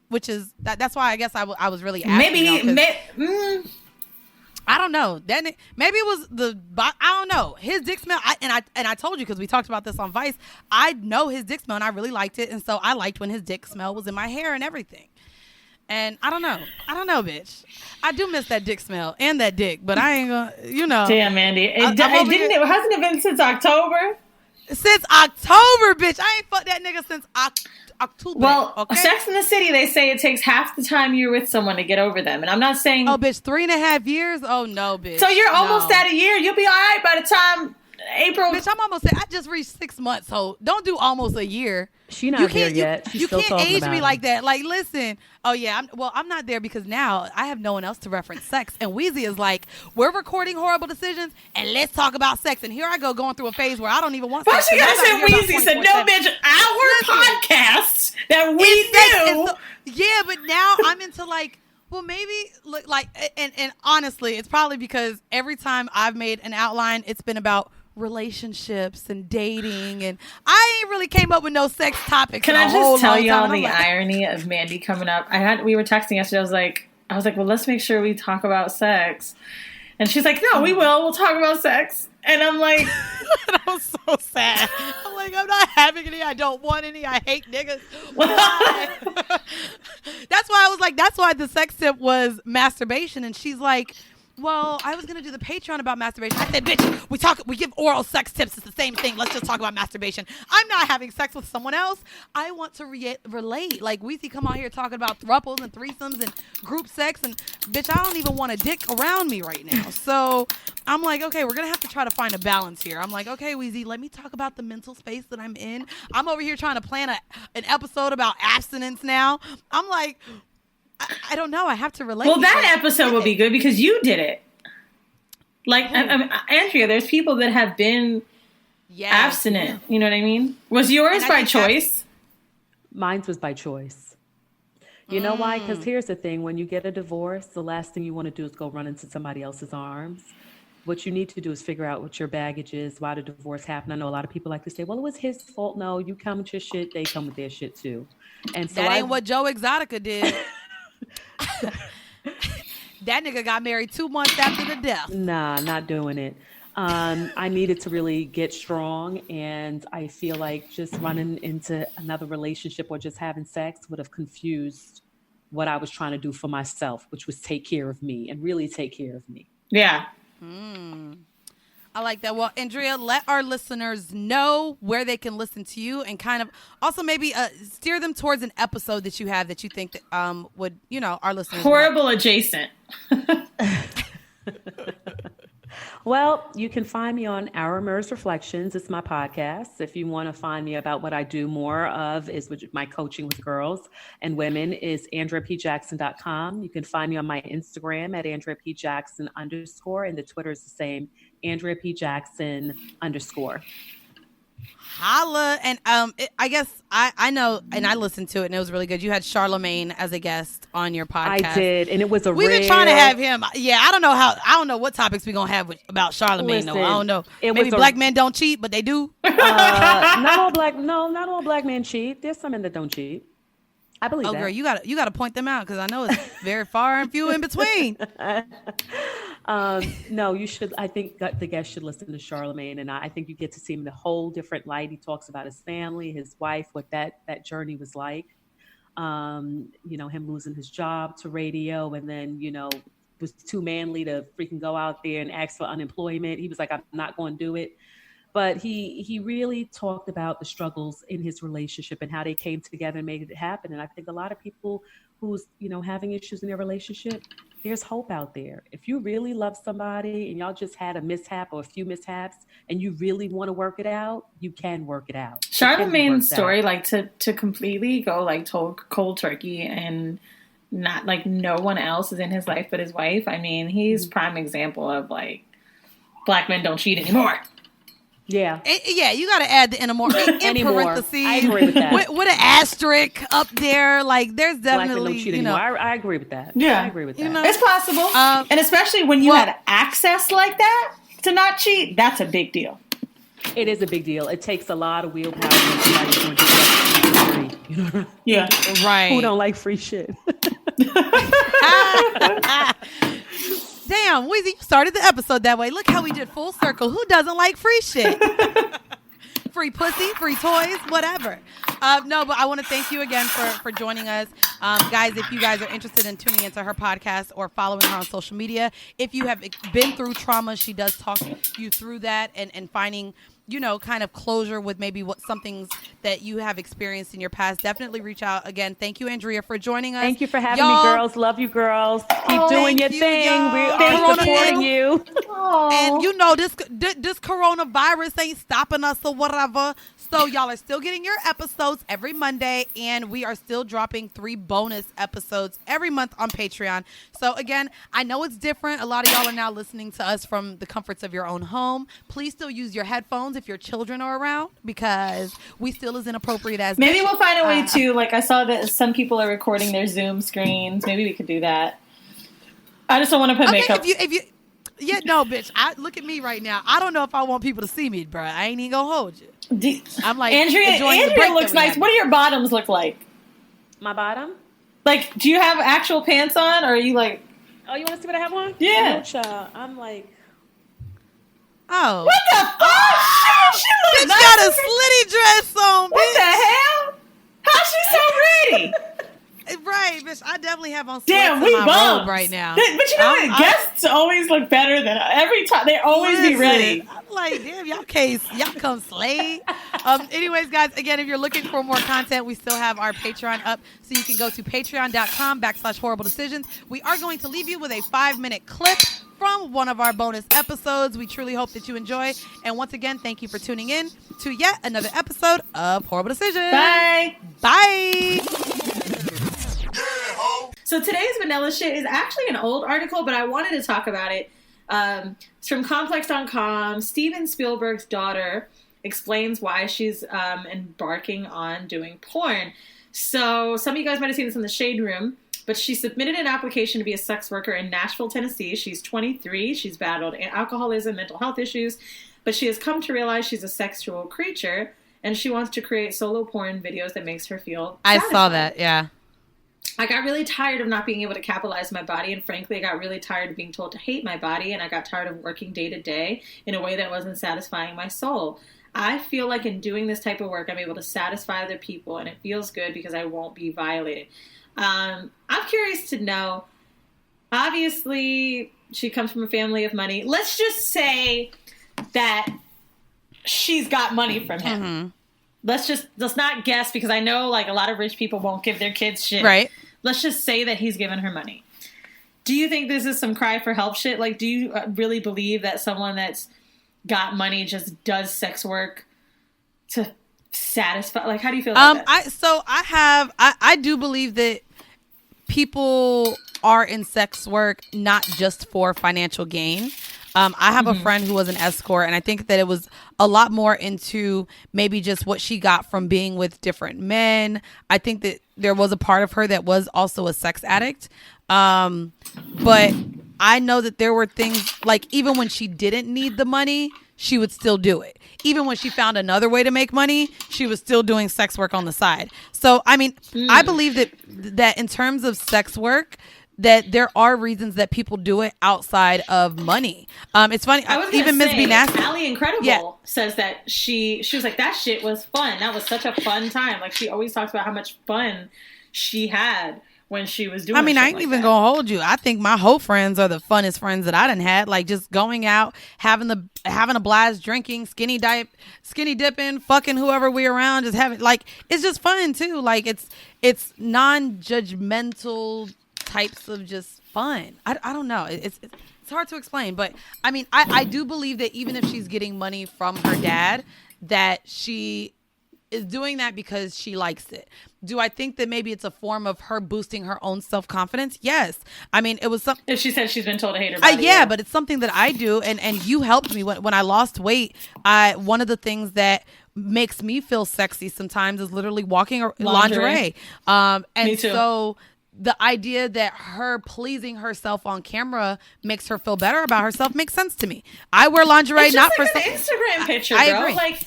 [SPEAKER 2] which is that's why I guess I was really asking. Maybe I don't know. Then maybe it was I don't know. His dick smell. I told you because we talked about this on Vice. I know his dick smell and I really liked it, and so I liked when his dick smell was in my hair and everything. And I don't know, bitch. I do miss that dick smell and that dick, but I ain't gonna,
[SPEAKER 1] Damn, Mandy. Hasn't it been since October?
[SPEAKER 2] Since October, bitch. I ain't fucked that nigga since October.
[SPEAKER 1] Well,
[SPEAKER 2] okay?
[SPEAKER 1] Sex in the City, they say it takes half the time you're with someone to get over them. And I'm not saying...
[SPEAKER 2] Oh, bitch, 3.5 years? Oh, no, bitch.
[SPEAKER 1] So you're almost at a year. You'll be all right by the time April...
[SPEAKER 2] Bitch, I'm almost I just reached 6 months, so don't do almost a year.
[SPEAKER 3] She not there yet. She's still
[SPEAKER 2] can't age me
[SPEAKER 3] it.
[SPEAKER 2] like that. Like, listen. Oh, yeah. I'm not there because now I have no one else to reference sex. And Weezy is like, we're recording Horrible Decisions, and let's talk about sex. And here I go going through a phase where I don't even want sex.
[SPEAKER 1] Why she gotta say Weezy said, no, bitch, our podcast that we do.
[SPEAKER 2] Yeah, but now I'm into like, well, maybe like, and honestly, it's probably because every time I've made an outline, it's been about relationships and dating, and I ain't really came up with no sex topics.
[SPEAKER 1] Can I just tell y'all the irony of Mandy coming up? We were texting yesterday. I was like, well, let's make sure we talk about sex. And she's like, no, we will. We'll talk about sex. And I'm like,
[SPEAKER 2] that was so sad. I'm like, I'm not having any. I don't want any. I hate niggas. Why? That's why I was like, that's why the sex tip was masturbation. And she's like, well, I was going to do the Patreon about masturbation. I said, bitch, we give oral sex tips. It's the same thing. Let's just talk about masturbation. I'm not having sex with someone else. I want to relate. Like, Weezy come out here talking about thruples and threesomes and group sex. And, bitch, I don't even want a dick around me right now. So I'm like, okay, we're going to have to try to find a balance here. I'm like, okay, Weezy, let me talk about the mental space that I'm in. I'm over here trying to plan an episode about abstinence now. I'm like... I don't know. I have to relate.
[SPEAKER 1] Well, that episode will be good because you did it. Like, Andrea, there's people that have been abstinent. You know what I mean? Was yours by choice?
[SPEAKER 3] Mine was by choice. You know why? Because here's the thing. When you get a divorce, the last thing you want to do is go run into somebody else's arms. What you need to do is figure out what your baggage is, why the divorce happened. I know a lot of people like to say, well, it was his fault. No, you come with your shit. They come with their shit, too. And so
[SPEAKER 2] that ain't what Joe Exotica did. That nigga got married 2 months after the death.
[SPEAKER 3] Nah, not doing it. I needed to really get strong, and I feel like just running into another relationship or just having sex would have confused what I was trying to do for myself, which was take care of me and really take care of me.
[SPEAKER 1] Yeah.
[SPEAKER 2] I like that. Well, Andrea, let our listeners know where they can listen to you and kind of also maybe steer them towards an episode that you have that you think that would, our listeners.
[SPEAKER 1] Horrible adjacent.
[SPEAKER 3] Well, you can find me on Our Mers Reflections. It's my podcast. If you want to find me about what I do more of is my coaching with girls and women is AndreaPJackson.com. You can find me on my Instagram at AndreaPJackson_, and the Twitter is the same, AndreaPJackson_.
[SPEAKER 2] Holla. And I guess I know, and I listened to it, and it was really good. You had Charlemagne as a guest on your podcast.
[SPEAKER 3] I did, and it was
[SPEAKER 2] We've been trying to have him. Yeah, I don't know what topics we're gonna have about Charlemagne. Listen, I don't know. Maybe black men don't cheat, but they do.
[SPEAKER 3] Not all black men cheat. There's some men that don't cheat. I believe that.
[SPEAKER 2] Oh, girl, you got to point them out because I know it's very far and few in between.
[SPEAKER 3] No, you should. I think the guest should listen to Charlemagne, and I think you get to see him in a whole different light. He talks about his family, his wife, what that journey was like. Him losing his job to radio, and then was too manly to freaking go out there and ask for unemployment. He was like, I'm not going to do it. But he really talked about the struggles in his relationship and how they came together and made it happen. And I think a lot of people who's, having issues in their relationship, there's hope out there. If you really love somebody and y'all just had a mishap or a few mishaps and you really want to work it out, you can work it out.
[SPEAKER 1] Charlamagne's story, like to completely go like cold turkey and not like no one else is in his life but his wife. I mean, he's prime example of like black men don't cheat anymore.
[SPEAKER 3] Yeah.
[SPEAKER 2] You got to add the anymore in parentheses.
[SPEAKER 3] I agree with that.
[SPEAKER 2] With an asterisk up there. Like, there's definitely,
[SPEAKER 3] I agree with that.
[SPEAKER 1] Yeah.
[SPEAKER 3] I agree with that.
[SPEAKER 1] It's possible. And especially when you had access like that to not cheat, that's a big deal.
[SPEAKER 3] It is a big deal. It takes a lot of willpower when somebody's going to get free.
[SPEAKER 1] Yeah.
[SPEAKER 2] Right.
[SPEAKER 3] Who don't like free shit?
[SPEAKER 2] Damn, Weezy, you started the episode that way. Look how we did full circle. Who doesn't like free shit? Free pussy, free toys, whatever. No, but I want to thank you again for joining us. Guys, if you guys are interested in tuning into her podcast or following her on social media, if you have been through trauma, she does talk you through that and finding kind of closure with maybe some things that you have experienced in your past. Definitely reach out. Again, thank you, Andrea, for joining us.
[SPEAKER 3] Thank you for having me, girls. Love you, girls. Keep doing your thing. We are supporting you.
[SPEAKER 2] And this coronavirus ain't stopping us or whatever. So y'all are still getting your episodes every Monday, and we are still dropping 3 bonus episodes every month on Patreon. So again, I know it's different. A lot of y'all are now listening to us from the comforts of your own home. Please still use your headphones if your children are around, because we still as inappropriate as
[SPEAKER 1] maybe we'll find a way to, like, I saw that some people are recording their Zoom screens. Maybe we could do that. I just don't want to put makeup.
[SPEAKER 2] If you yeah, no, bitch. Look at me right now. I don't know if I want people to see me, bro. I ain't even gonna hold you. I'm like,
[SPEAKER 1] Andrea looks nice. What do your bottoms look like?
[SPEAKER 3] My bottom?
[SPEAKER 1] Like, do you have actual pants on, or are you like?
[SPEAKER 3] Oh, you want to see what I have on?
[SPEAKER 1] Yeah.
[SPEAKER 3] No, child. I'm like.
[SPEAKER 2] Oh.
[SPEAKER 1] What the fuck? Oh, she looks nice.
[SPEAKER 2] Got a slitty dress on, bitch.
[SPEAKER 1] What the hell? How's she so ready?
[SPEAKER 2] Right, bitch. I definitely have on sweats
[SPEAKER 1] Damn,
[SPEAKER 2] in
[SPEAKER 1] we
[SPEAKER 2] my
[SPEAKER 1] bums
[SPEAKER 2] robe right now.
[SPEAKER 1] But you know what? Guests always look better than every time. They always be ready.
[SPEAKER 2] I'm like, damn, y'all come slay. Anyways, guys, again, if you're looking for more content, we still have our Patreon up, so you can go to patreon.com/horrible decisions. We are going to leave you with a 5-minute clip from one of our bonus episodes. We truly hope that you enjoy. And once again, thank you for tuning in to yet another episode of Horrible Decisions.
[SPEAKER 1] Bye.
[SPEAKER 2] Bye.
[SPEAKER 1] So today's vanilla shit is actually an old article, but I wanted to talk about it. It's from complex.com. Steven Spielberg's daughter explains why she's embarking on doing porn. So some of you guys might have seen this in the Shade Room, but she submitted an application to be a sex worker in Nashville, Tennessee. She's 23. She's battled alcoholism, mental health issues, but she has come to realize she's a sexual creature, and she wants to create solo porn videos that makes her feel satisfied.
[SPEAKER 2] I saw that, yeah.
[SPEAKER 1] I got really tired of not being able to capitalize my body, and frankly, I got really tired of being told to hate my body, and I got tired of working day to day in a way that wasn't satisfying my soul. I feel like in doing this type of work, I'm able to satisfy other people, and it feels good because I won't be violated. I'm curious to know, obviously, she comes from a family of money. Let's just say that she's got money from him. Mm-hmm. Let's not guess, because I know like a lot of rich people won't give their kids shit.
[SPEAKER 2] Right.
[SPEAKER 1] Let's just say that he's given her money. Do you think this is some cry for help shit? Like, do you really believe that someone that's got money just does sex work to satisfy? Like, how do you feel about that?
[SPEAKER 2] I do believe that people are in sex work not just for financial gain. I have a friend who was an escort, and I think that it was a lot more into maybe just what she got from being with different men. I think that there was a part of her that was also a sex addict. But I know that there were things like, even when she didn't need the money, she would still do it. Even when she found another way to make money, she was still doing sex work on the side. So, I mean, I believe that in terms of sex work, that there are reasons that people do it outside of money. It's funny. Even Ms. B. Nasty,
[SPEAKER 1] Allie Incredible says that she was like, that shit was fun. That was such a fun time. Like, she always talks about how much fun she had when she was doing.
[SPEAKER 2] I mean, I ain't
[SPEAKER 1] like
[SPEAKER 2] even
[SPEAKER 1] that.
[SPEAKER 2] gonna hold you. I think my whole friends are the funnest friends that I done had. Like just going out, having a blast, drinking, skinny dipping, fucking whoever we around, just having like it's just fun too. Like it's non-judgmental types of just fun. I don't know. It's hard to explain, but I mean, I do believe that even if she's getting money from her dad, that she is doing that because she likes it. Do I think that maybe it's a form of her boosting her own self-confidence? Yes. I mean, it was something.
[SPEAKER 1] If she said she's been told to hate her body.
[SPEAKER 2] Yeah, but it's something that I do, and you helped me when I lost weight. One of the things that makes me feel sexy sometimes is literally walking lingerie. And
[SPEAKER 1] me too.
[SPEAKER 2] So the idea that her pleasing herself on camera makes her feel better about herself makes sense to me. I wear lingerie
[SPEAKER 1] it's
[SPEAKER 2] not
[SPEAKER 1] just
[SPEAKER 2] for
[SPEAKER 1] like an Instagram picture,
[SPEAKER 2] I
[SPEAKER 1] bro.
[SPEAKER 2] agree.
[SPEAKER 1] Like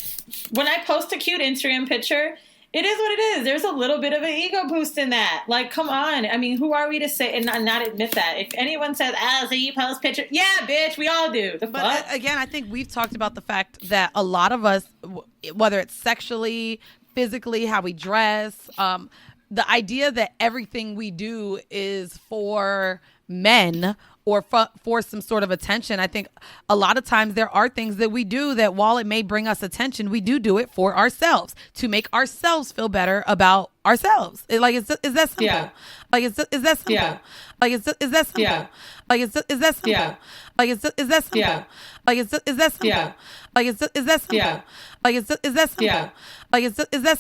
[SPEAKER 1] when I post a cute Instagram picture, it is what it is. There's a little bit of an ego boost in that. Like, come on. I mean, who are we to say and not admit that? If anyone says, so you post pictures, yeah, bitch, we all do.
[SPEAKER 2] But again, I think we've talked about the fact that a lot of us, whether it's sexually, physically, how we dress, the idea that everything we do is for men or for some sort of attention. I think a lot of times there are things that we do that while it may bring us attention, we do it for ourselves to make ourselves feel better about ourselves. Is that simple?
[SPEAKER 1] Yeah.
[SPEAKER 2] Like, is that simple?
[SPEAKER 1] Yeah.
[SPEAKER 2] Like, is that simple?
[SPEAKER 1] Yeah.
[SPEAKER 2] Like, is that simple?
[SPEAKER 1] Yeah.
[SPEAKER 2] Like, is that simple?
[SPEAKER 1] Yeah.
[SPEAKER 2] Like, is that simple?
[SPEAKER 1] Yeah.
[SPEAKER 2] Like, is that simple?
[SPEAKER 1] Yeah.
[SPEAKER 2] Like, is that simple?
[SPEAKER 1] Yeah.
[SPEAKER 2] Like, is that